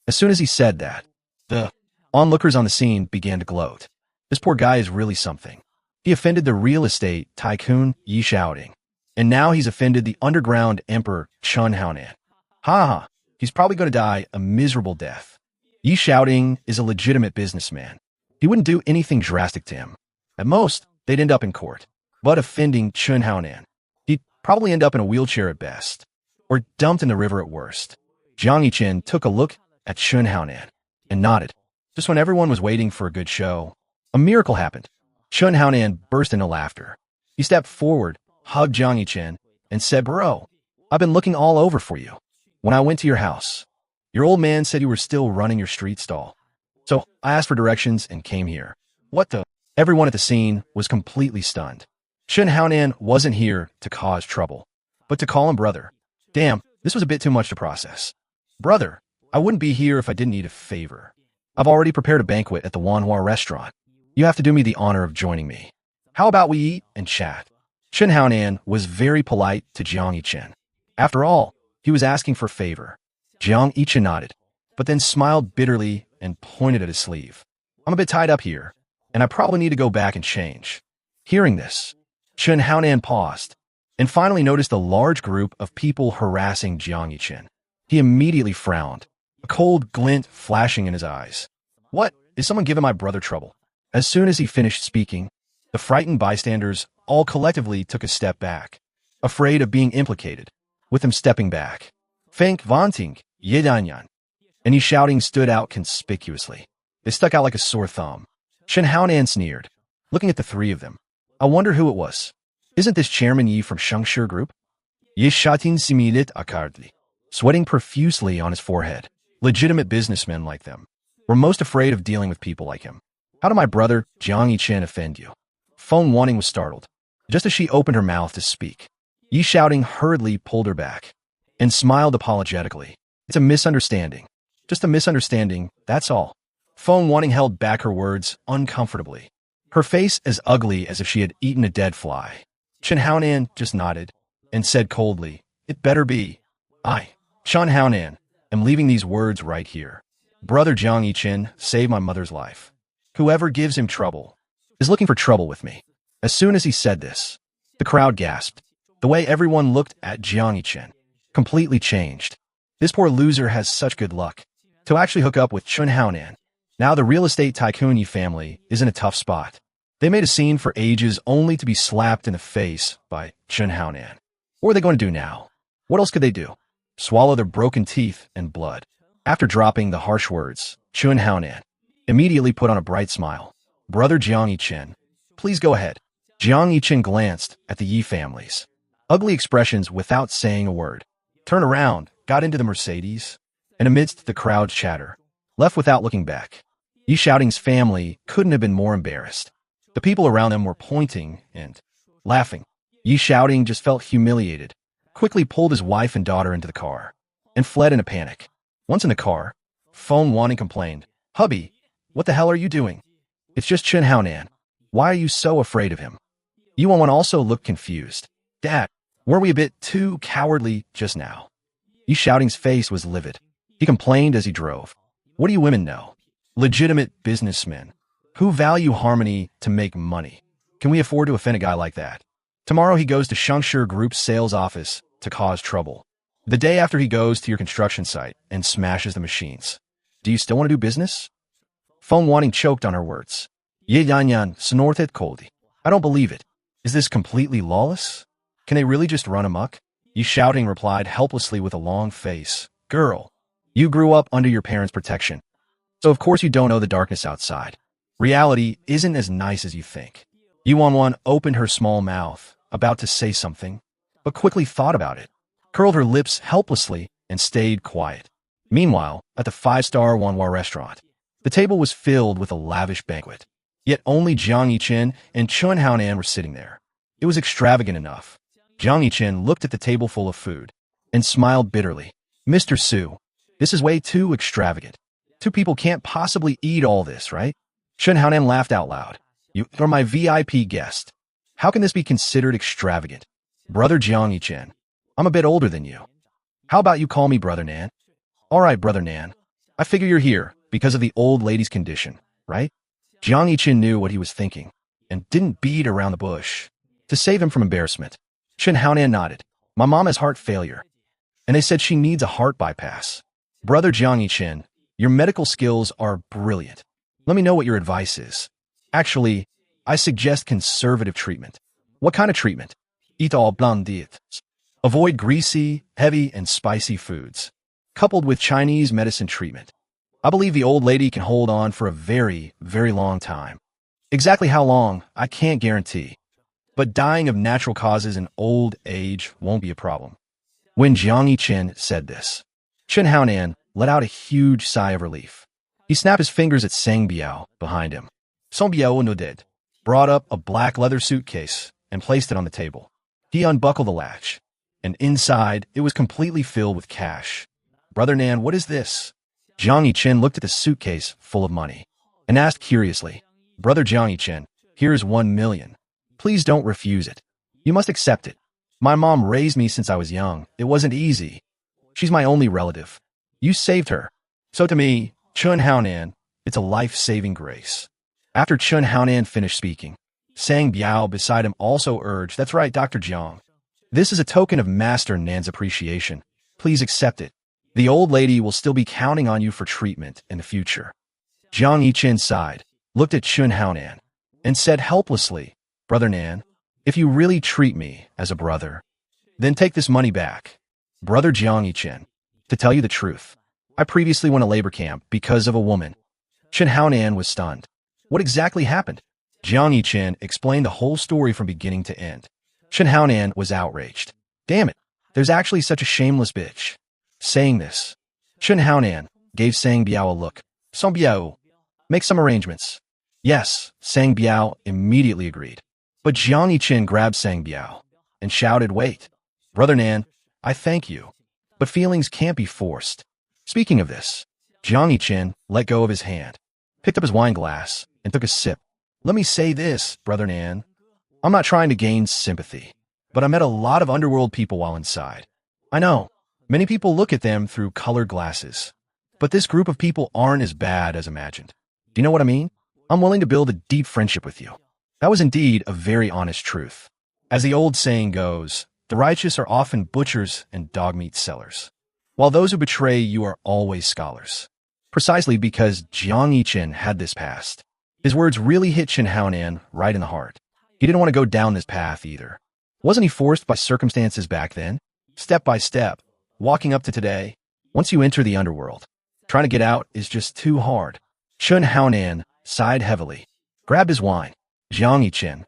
As soon as he said that, the onlookers on the scene began to gloat. This poor guy is really something. He offended the real estate tycoon Yi Shouting, and now he's offended the underground emperor Chen Haonan. Ha ha, he's probably going to die a miserable death. Yi Shouting is a legitimate businessman. He wouldn't do anything drastic to him. At most, they'd end up in court. But offending Chen Haonan, he'd probably end up in a wheelchair at best, or dumped in the river at worst. Jiang Yichen took a look at Chen Haonan and nodded. Just when everyone was waiting for a good show, a miracle happened. Chen Haonan burst into laughter. He stepped forward, hugged Jiang Yichen, and said, "Bro, I've been looking all over for you. When I went to your house, your old man said you were still running your street stall. So I asked for directions and came here." What the? Everyone at the scene was completely stunned. Chen Haonan wasn't here to cause trouble, but to call him brother. Damn, this was a bit too much to process. Brother, I wouldn't be here if I didn't need a favor. I've already prepared a banquet at the Wanhua restaurant. You have to do me the honor of joining me. How about we eat and chat? Chen Haonan was very polite to Jiang Yichen. After all, he was asking for a favor. Jiang Yichen nodded, but then smiled bitterly and pointed at his sleeve. "I'm a bit tied up here, and I probably need to go back and change." Hearing this, Chen Haonan paused and finally noticed a large group of people harassing Jiang Yichen. He immediately frowned, a cold glint flashing in his eyes. What? Is someone giving my brother trouble? As soon as he finished speaking, the frightened bystanders all collectively took a step back, afraid of being implicated, with him stepping back. Feng Vanting, Yidanyan, and his shouting stood out conspicuously. They stuck out like a sore thumb. Chen Haonan sneered, looking at the three of them. I wonder who it was. Isn't this Chairman Yi from Shengshi Group? Yi Shatin similit akardli, sweating profusely on his forehead. Legitimate businessmen like them were most afraid of dealing with people like him. How did my brother, Jiang Yichen, offend you? Feng Wanting was startled, just as she opened her mouth to speak. Yi shouting hurriedly pulled her back and smiled apologetically. It's a misunderstanding. Just a misunderstanding, that's all. Feng Wanting held back her words uncomfortably, her face as ugly as if she had eaten a dead fly. Chen Haonan just nodded and said coldly, It better be. I, Chen Haonan, am leaving these words right here. Brother Jiang Yichen saved my mother's life. Whoever gives him trouble is looking for trouble with me. As soon as he said this, the crowd gasped. The way everyone looked at Jiang Yichen completely changed. This poor loser has such good luck to actually hook up with Chen Haonan. Now the real estate tycoon Yi family is in a tough spot. They made a scene for ages only to be slapped in the face by Chen Haonan. What are they going to do now? What else could they do? Swallow their broken teeth and blood. After dropping the harsh words, Chen Haonan immediately put on a bright smile. Brother Jiang Yichen, please go ahead. Jiang Yichen glanced at the Yi families. Ugly expressions without saying a word. Turned around, got into the Mercedes, and amidst the crowd's chatter, left without looking back. Yi Shouting's family couldn't have been more embarrassed. The people around them were pointing and laughing. Yi Shouting just felt humiliated, quickly pulled his wife and daughter into the car, and fled in a panic. Once in the car, Feng Wanting complained, Hubby, what the hell are you doing? It's just Chen Haonan. Why are you so afraid of him? Yi Wanwan also looked confused. Dad, were we a bit too cowardly just now? Yi Shouting's face was livid. He complained as he drove. What do you women know? Legitimate businessmen who value harmony to make money. Can we afford to offend a guy like that? Tomorrow he goes to Shengshi Group's sales office to cause trouble. The day after he goes to your construction site and smashes the machines. Do you still want to do business? Feng Wanting choked on her words. Ye Yanyan snorted coldly. I don't believe it. Is this completely lawless? Can they really just run amok? Yi Shouting replied helplessly with a long face. Girl, you grew up under your parents' protection. So of course you don't know the darkness outside. Reality isn't as nice as you think. Yi Wanwan opened her small mouth, about to say something, but quickly thought about it, curled her lips helplessly, and stayed quiet. Meanwhile, at the five-star Wanhua restaurant, the table was filled with a lavish banquet. Yet only Jiang Yichen and Chen Haonan were sitting there. It was extravagant enough. Jiang Yichen looked at the table full of food and smiled bitterly. Mr. Su, this is way too extravagant. Two people can't possibly eat all this, right? Chen Haonan laughed out loud. You are my VIP guest. How can this be considered extravagant? Brother Jiang Yichen, I'm a bit older than you. How about you call me Brother Nan? All right, Brother Nan. I figure you're here because of the old lady's condition, right? Jiang Yichen knew what he was thinking and didn't beat around the bush. To save him from embarrassment, Chen Haonan nodded. My mom has heart failure, and they said she needs a heart bypass. Brother Jiang Yichen, your medical skills are brilliant. Let me know what your advice is. Actually, I suggest conservative treatment. What kind of treatment? Eat all bland diets. Avoid greasy, heavy, and spicy foods, coupled with Chinese medicine treatment. I believe the old lady can hold on for a very, very long time. Exactly how long, I can't guarantee. But dying of natural causes in old age won't be a problem. When Jiang Yichen said this, Chen Haonan let out a huge sigh of relief. He snapped his fingers at Seng Biao behind him. Song Biao nodded, brought up a black leather suitcase, and placed it on the table. He unbuckled the latch, and inside it was completely filled with cash. Brother Nan, what is this? Jiang Yichen looked at the suitcase full of money and asked curiously, Brother Jiang Yichen, here's 1 million. Please don't refuse it. You must accept it. My mom raised me since I was young. It wasn't easy. She's my only relative. You saved her. So to me, Chen Haonan, it's a life-saving grace. After Chen Haonan finished speaking, Sang Biao beside him also urged, "That's right, Dr. Jiang. This is a token of Master Nan's appreciation. Please accept it. The old lady will still be counting on you for treatment in the future." Jiang Yichen sighed, looked at Chun Haonan, and said helplessly, "Brother Nan, if you really treat me as a brother, then take this money back." Brother Jiang Yichen, to tell you the truth, I previously went to labor camp because of a woman. Chun Haonan was stunned. What exactly happened? Jiang Yichen explained the whole story from beginning to end. Chun Haonan was outraged. Damn it, there's actually such a shameless bitch. Saying this, Chun Haonan gave Sang Biao a look. Song Biao, make some arrangements. Yes, Sang Biao immediately agreed. But Jiang Yichen grabbed Sang Biao and shouted, "Wait. Brother Nan, I thank you, but feelings can't be forced." Speaking of this, Jiang Yichen let go of his hand, picked up his wine glass, and took a sip. "Let me say this, Brother Nan. I'm not trying to gain sympathy, but I met a lot of underworld people while inside. I know, many people look at them through colored glasses, but this group of people aren't as bad as imagined. Do you know what I mean? I'm willing to build a deep friendship with you." That was indeed a very honest truth. As the old saying goes, the righteous are often butchers and dog meat sellers, while those who betray you are always scholars. Precisely because Jiang Yichen had this past, his words really hit Chun Haonan right in the heart. He didn't want to go down this path either. Wasn't he forced by circumstances back then? Step by step, walking up to today. Once you enter the underworld, trying to get out is just too hard. Chun Haonan sighed heavily, grabbed his wine. Jiang Yichen,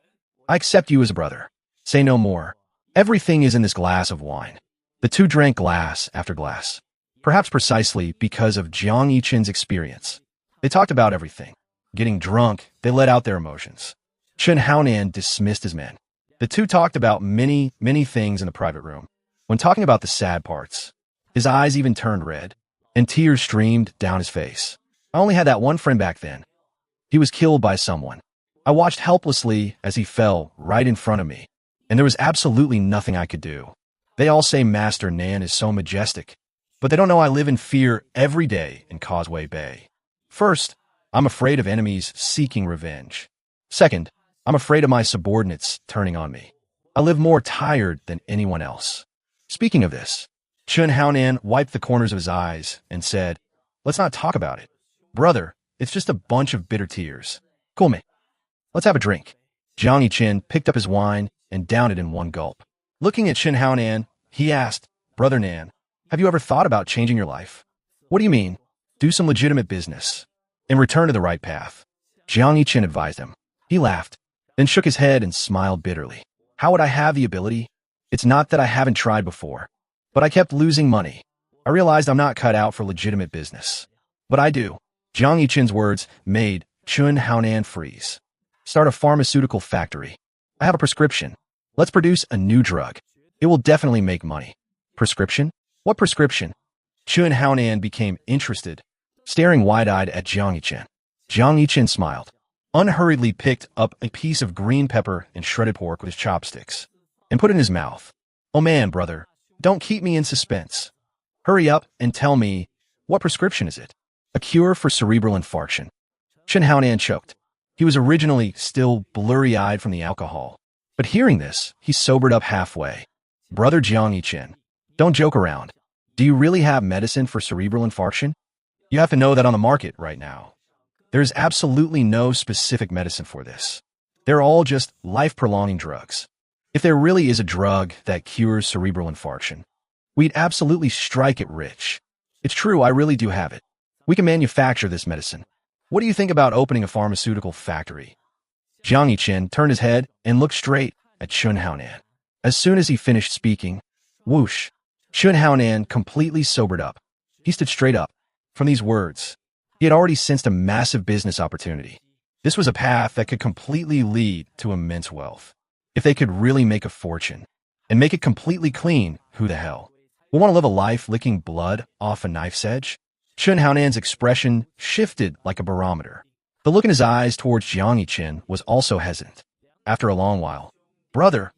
I accept you as a brother. Say no more. Everything is in this glass of wine. The two drank glass after glass, perhaps precisely because of Jiang Yichen's experience. They talked about everything. Getting drunk, they let out their emotions. Chun Haonan dismissed his men. The two talked about many, many things in the private room. When talking about the sad parts, his eyes even turned red, and tears streamed down his face. I only had that one friend back then. He was killed by someone. I watched helplessly as he fell right in front of me, and there was absolutely nothing I could do. They all say Master Nan is so majestic, but they don't know I live in fear every day in Causeway Bay. First, I'm afraid of enemies seeking revenge. Second, I'm afraid of my subordinates turning on me. I live more tired than anyone else. Speaking of this, Chun Haonan wiped the corners of his eyes and said, "Let's not talk about it. Brother, it's just a bunch of bitter tears. Cool me. Let's have a drink." Jiang Yichen picked up his wine and downed it in one gulp. Looking at Chun Haonan, he asked, "Brother Nan, have you ever thought about changing your life?" "What do you mean?" "Do some legitimate business and return to the right path." Jiang Yichen advised him. He laughed, then shook his head and smiled bitterly. "How would I have the ability? It's not that I haven't tried before, but I kept losing money. I realized I'm not cut out for legitimate business. But I do." Jiang Yichen's words made Chun Haonan freeze. "Start a pharmaceutical factory. I have a prescription. Let's produce a new drug. It will definitely make money." "Prescription? What prescription?" Chun Haonan became interested, staring wide-eyed at Jiang Yichen. Jiang Yichen smiled, unhurriedly picked up a piece of green pepper and shredded pork with his chopsticks, and put it in his mouth. "Oh man, brother, don't keep me in suspense. Hurry up and tell me, what prescription is it?" "A cure for cerebral infarction." Chun Haonan choked. He was originally still blurry-eyed from the alcohol, but hearing this, he sobered up halfway. "Brother Jiang Yichen, don't joke around. Do you really have medicine for cerebral infarction? You have to know that on the market right now, there is absolutely no specific medicine for this. They're all just life-prolonging drugs. If there really is a drug that cures cerebral infarction, we'd absolutely strike it rich. It's true, I really do have it. We can manufacture this medicine. What do you think about opening a pharmaceutical factory?" Jiang Yichen turned his head and looked straight at Chun Haonan. As soon as he finished speaking, whoosh, Chun Haonan completely sobered up. He stood straight up. From these words, he had already sensed a massive business opportunity. This was a path that could completely lead to immense wealth. If they could really make a fortune and make it completely clean, who the hell would want to live a life licking blood off a knife's edge? Chun Haonan's expression shifted like a barometer. The look in his eyes towards Jiang Yichen was also hesitant. After a long while, "Brother,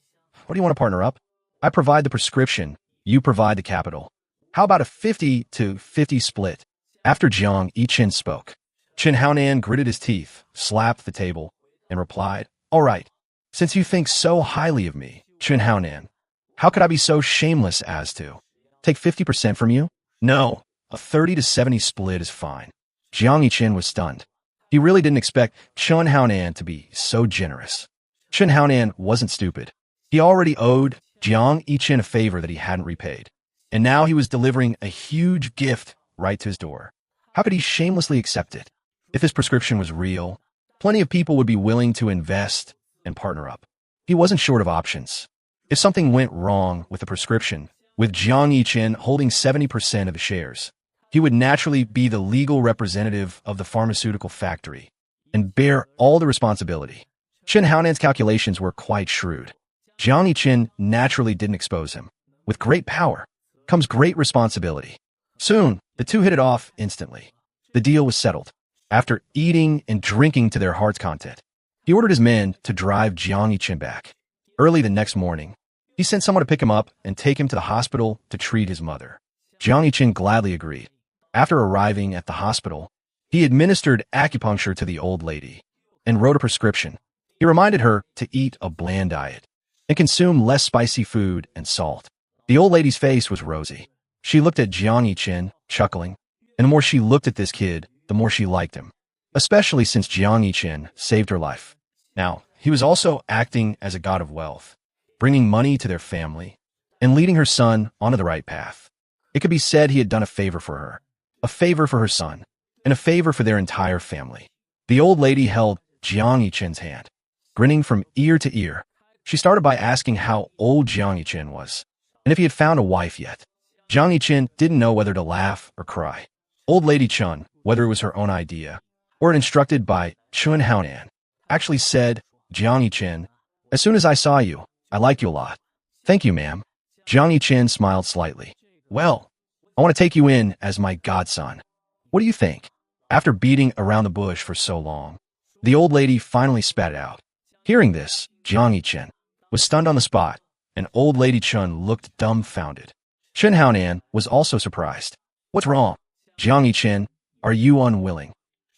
what do you want to partner up? I provide the prescription, you provide the capital. How about a 50-50 split?" After Jiang Yichen spoke, Chun Haonan gritted his teeth, slapped the table, and replied, "All right, Since you think so highly of me, Chun Haonan, how could I be so shameless as to take 50% from you? No, a 30-70 split is fine. Jiang Yiqin was stunned. He really didn't expect Chun Haonan to be so generous. Chun Haonan wasn't stupid. He already owed Jiang Yiqin a favor that he hadn't repaid. And now he was delivering a huge gift right to his door. How could he shamelessly accept it? If his prescription was real, plenty of people would be willing to invest and partner up. He wasn't short of options. If something went wrong with the prescription, with Jiang Yiqin holding 70% of the shares, he would naturally be the legal representative of the pharmaceutical factory and bear all the responsibility. Chun Haonan's calculations were quite shrewd. Jiang Yiqin naturally didn't expose him. With great power comes great responsibility. Soon, the two hit it off instantly. The deal was settled. After eating and drinking to their heart's content, he ordered his men to drive Jiang Yiqin back. Early the next morning, he sent someone to pick him up and take him to the hospital to treat his mother. Jiang Yiqin gladly agreed. After arriving at the hospital, he administered acupuncture to the old lady and wrote a prescription. He reminded her to eat a bland diet and consume less spicy food and salt. The old lady's face was rosy. She looked at Jiang Yiqin, chuckling, and the more she looked at this kid, the more she liked him, especially since Jiang Yiqin saved her life. Now, he was also acting as a god of wealth, bringing money to their family and leading her son onto the right path. It could be said he had done a favor for her, a favor for her son, and a favor for their entire family. The old lady held Jiang Yiqin's hand, grinning from ear to ear. She started by asking how old Jiang Yiqin was, and if he had found a wife yet. Jiang Yiqin didn't know whether to laugh or cry. Old Lady Chun, whether it was her own idea or instructed by Chun Haonan, actually said, Jiang Yiqin, as soon as I saw you, I like you a lot. Thank you, ma'am. Jiang Yiqin smiled slightly. Well, I want to take you in as my godson. What do you think? After beating around the bush for so long, the old lady finally spat it out. Hearing this, Jiang Yiqin was stunned on the spot, and old Lady Chun looked dumbfounded. Chun Haonan was also surprised. What's wrong? Jiang Yiqin, are you unwilling?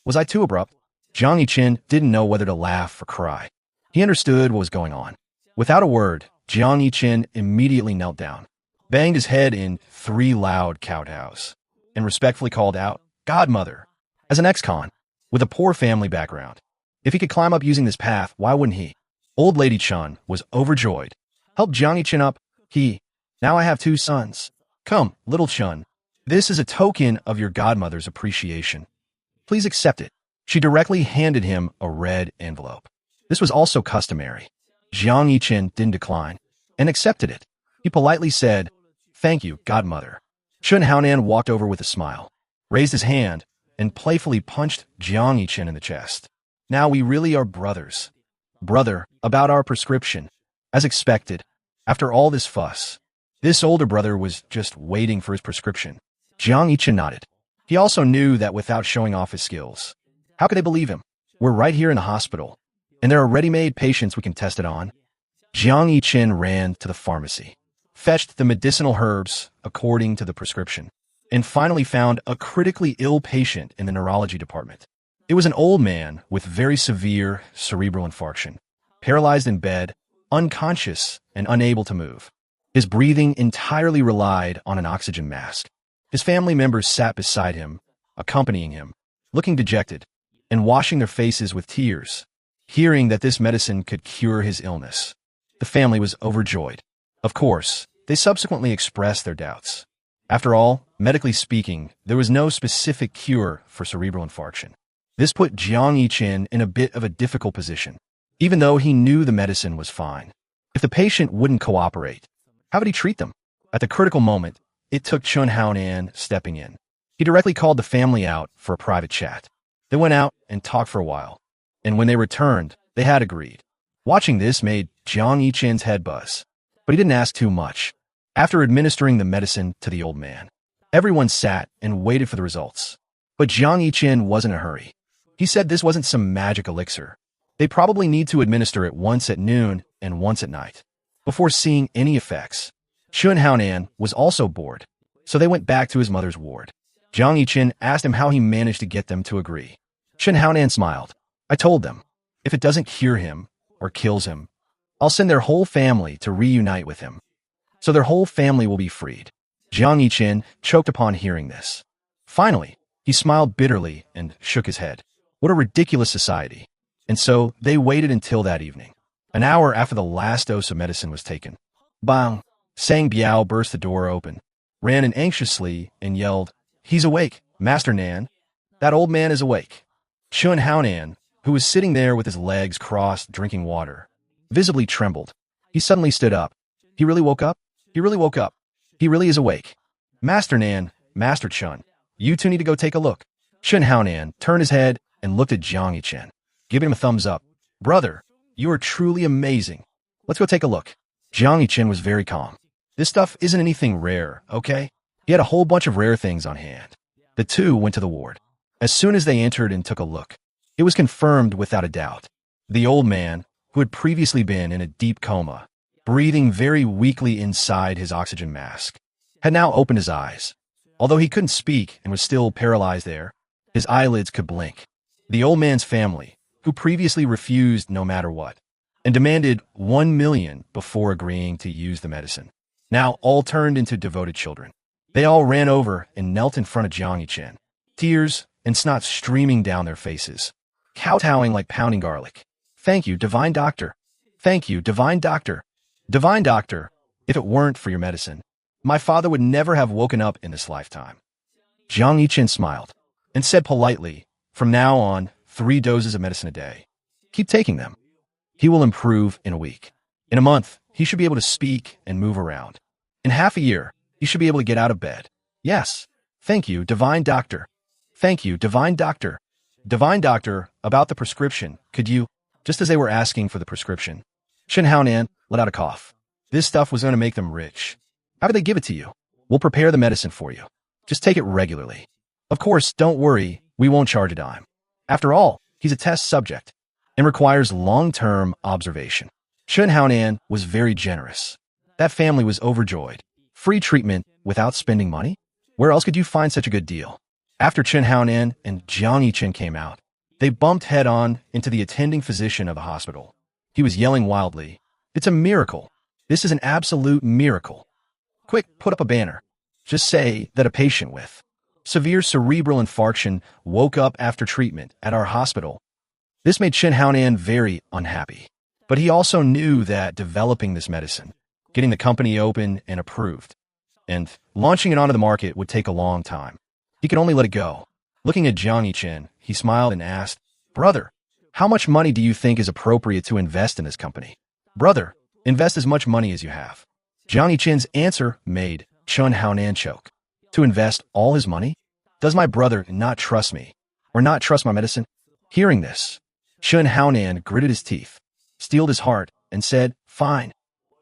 Was I too abrupt? Jiang Yiqin didn't know whether to laugh or cry. He understood what was going on. Without a word, Jiang Yiqin immediately knelt down, banged his head in 3 loud kowtows, and respectfully called out, Godmother. As an ex-con, with a poor family background, if he could climb up using this path, why wouldn't he? Old Lady Chun was overjoyed. Help Jiang Yiqin up. Now I have 2 sons. Come, little Chun. This is a token of your godmother's appreciation. Please accept it. She directly handed him a red envelope. This was also customary. Jiang Yiqin didn't decline and accepted it. He politely said, Thank you, godmother. Chun Haonan walked over with a smile, raised his hand, and playfully punched Jiang Yiqin in the chest. Now we really are brothers. Brother, about our prescription. As expected, after all this fuss, this older brother was just waiting for his prescription. Jiang Yiqin nodded. He also knew that without showing off his skills, how could they believe him? We're right here in the hospital, and there are ready-made patients we can test it on. Jiang Yiqin ran to the pharmacy, fetched the medicinal herbs according to the prescription, and finally found a critically ill patient in the neurology department. It was an old man with very severe cerebral infarction, paralyzed in bed, unconscious, and unable to move. His breathing entirely relied on an oxygen mask. His family members sat beside him, accompanying him, looking dejected, and washing their faces with tears, hearing that this medicine could cure his illness. The family was overjoyed. Of course, they subsequently expressed their doubts. After all, medically speaking, there was no specific cure for cerebral infarction. This put Jiang Yiqin in a bit of a difficult position, even though he knew the medicine was fine. If the patient wouldn't cooperate, how would he treat them? At the critical moment, it took Chun Haonan stepping in. He directly called the family out for a private chat. They went out and talked for a while, and when they returned, they had agreed. Watching this made Jiang Yiqin's head buzz, but he didn't ask too much. After administering the medicine to the old man, everyone sat and waited for the results. But Jiang Yiqin wasn't in a hurry. He said this wasn't some magic elixir. They probably need to administer it once at noon and once at night, before seeing any effects. Chun Haonan was also bored, so they went back to his mother's ward. Jiang Yiqin asked him how he managed to get them to agree. Chun Haonan smiled. I told them, if it doesn't cure him or kills him, I'll send their whole family to reunite with him. So their whole family will be freed. Jiang Yichen choked upon hearing this. Finally, he smiled bitterly and shook his head. What a ridiculous society. And so they waited until that evening. An hour after the last dose of medicine was taken. Bang! Sang Biao burst the door open, ran in anxiously, and yelled, "He's awake, Master Nan. That old man is awake." Chun Haonan, who was sitting there with his legs crossed drinking water, visibly trembled. He suddenly stood up. He really woke up? He really woke up. He really is awake. Master Nan, Master Chun, you two need to go take a look. Chun Haonan turned his head and looked at Jiang Yichen, giving him a thumbs up. Brother, you are truly amazing. Let's go take a look. Jiang Yichen was very calm. This stuff isn't anything rare, okay? He had a whole bunch of rare things on hand. The two went to the ward. As soon as they entered and took a look, it was confirmed without a doubt. The old man, who had previously been in a deep coma, breathing very weakly inside his oxygen mask, had now opened his eyes. Although he couldn't speak and was still paralyzed there, his eyelids could blink. The old man's family, who previously refused no matter what, and demanded 1 million before agreeing to use the medicine, now all turned into devoted children. They all ran over and knelt in front of Jiang Yichen, tears and snot streaming down their faces, kowtowing like pounding garlic. Thank you, divine doctor. Thank you, divine doctor. Divine doctor, if it weren't for your medicine, my father would never have woken up in this lifetime. Jiang Yichen smiled and said politely, from now on, 3 doses of medicine a day. Keep taking them. He will improve in a week. In a month, he should be able to speak and move around. In half a year, he should be able to get out of bed. Yes. Thank you, divine doctor. Thank you, divine doctor. Divine doctor, about the prescription, could you? Just as they were asking for the prescription, Chun Haonan let out a cough. This stuff was going to make them rich. How could they give it to you? We'll prepare the medicine for you. Just take it regularly. Of course, don't worry, we won't charge a dime. After all, he's a test subject and requires long-term observation. Chun Haonan was very generous. That family was overjoyed. Free treatment without spending money? Where else could you find such a good deal? After Chun Haonan and Jiang Yichen came out, they bumped head-on into the attending physician of the hospital. He was yelling wildly, "It's a miracle. This is an absolute miracle. Quick, put up a banner. Just say that a patient with severe cerebral infarction woke up after treatment at our hospital." This made Chun Haonan very unhappy. But he also knew that developing this medicine, getting the company open and approved, and launching it onto the market would take a long time. He could only let it go. Looking at Jiang Yichen, he smiled and asked, "Brother, how much money do you think is appropriate to invest in this company?" "Brother, invest as much money as you have." Jiang Yichen's answer made Chun Haonan choke. To invest all his money? Does my brother not trust me, or not trust my medicine? Hearing this, Chun Haonan gritted his teeth, steeled his heart, and said, "Fine,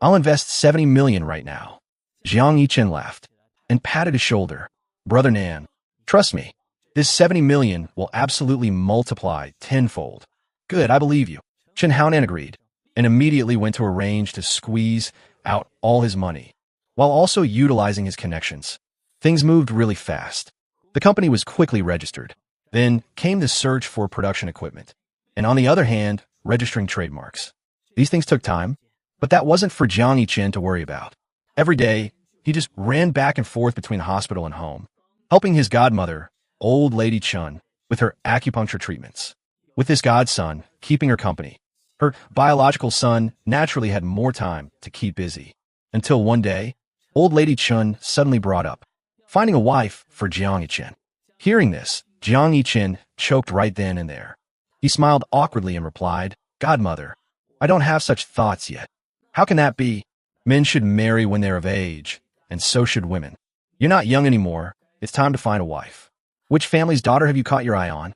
I'll invest 70 million right now." Jiang Yichen laughed and patted his shoulder. "Brother Nan, trust me, this 70 million will absolutely multiply tenfold." "Good, I believe you." Chun Haonan agreed, and immediately went to arrange to squeeze out all his money, while also utilizing his connections. Things moved really fast. The company was quickly registered. Then came the search for production equipment, and on the other hand, registering trademarks. These things took time, but that wasn't for Jiang Yichen to worry about. Every day, he just ran back and forth between hospital and home, helping his godmother, old Lady Chun, with her acupuncture treatments. With his godson keeping her company, her biological son naturally had more time to keep busy. Until one day, old Lady Chun suddenly brought up finding a wife for Jiang Yichen. Hearing this, Jiang Yichen choked right then and there. He smiled awkwardly and replied, "Godmother, I don't have such thoughts yet." "How can that be? Men should marry when they're of age, and so should women. You're not young anymore. It's time to find a wife. Which family's daughter have you caught your eye on?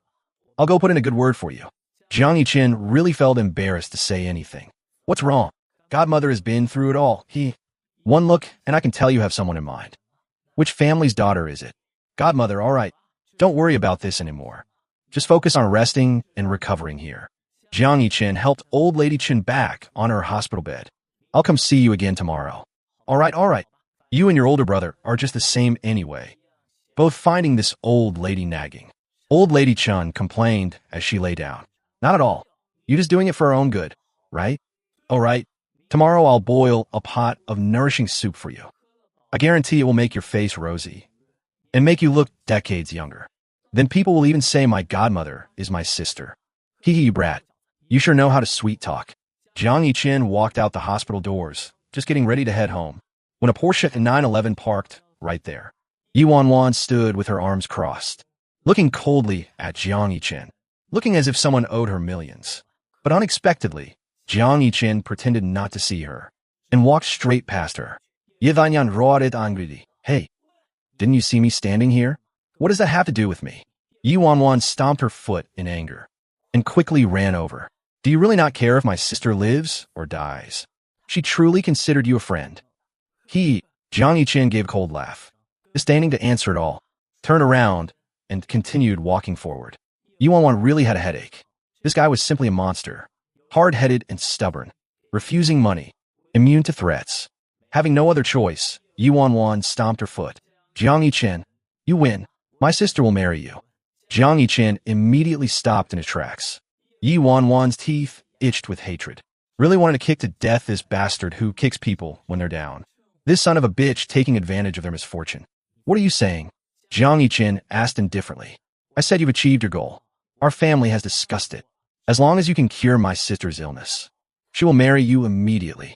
I'll go put in a good word for you." Jiang Yichen really felt embarrassed to say anything. "What's wrong? Godmother has been through it all. One look, and I can tell you have someone in mind." "Which family's daughter is it?" "Godmother, all right. Don't worry about this anymore. Just focus on resting and recovering here." Jiang Yichen helped old Lady Chun back on her hospital bed. "I'll come see you again tomorrow." All right. You and your older brother are just the same anyway." Both finding this old lady nagging. Old Lady Chun complained as she lay down. "Not at all. You just doing it for our own good, right?" "All right. Tomorrow I'll boil a pot of nourishing soup for you. I guarantee it will make your face rosy and make you look decades younger. Then people will even say my godmother is my sister. Hee hee, you brat. You sure know how to sweet talk. Jiang Yichen walked out the hospital doors, just getting ready to head home, when a Porsche 911 parked right there. Yi Wanwan stood with her arms crossed, looking coldly at Jiang Yichen, looking as if someone owed her millions. But unexpectedly, Jiang Yichen pretended not to see her and walked straight past her. Yi Wanyan roared angrily. Hey, didn't you see me standing here? What does that have to do with me? Yi Wanwan stomped her foot in anger and quickly ran over. Do you really not care if my sister lives or dies? She truly considered you a friend. Jiang Yichen gave a cold laugh, disdaining to answer at all, turned around and continued walking forward. Yi Wanwan really had a headache. This guy was simply a monster, hard-headed and stubborn, refusing money, immune to threats. Having no other choice, Yi Wanwan stomped her foot. Jiang Yichen, you win. My sister will marry you. Jiang Yichen immediately stopped in his tracks. Yi Wanwan's teeth itched with hatred. Really wanted to kick to death this bastard who kicks people when they're down. This son of a bitch taking advantage of their misfortune. What are you saying? Jiang Yichen asked indifferently. I said you've achieved your goal. Our family has discussed it. As long as you can cure my sister's illness, she will marry you immediately.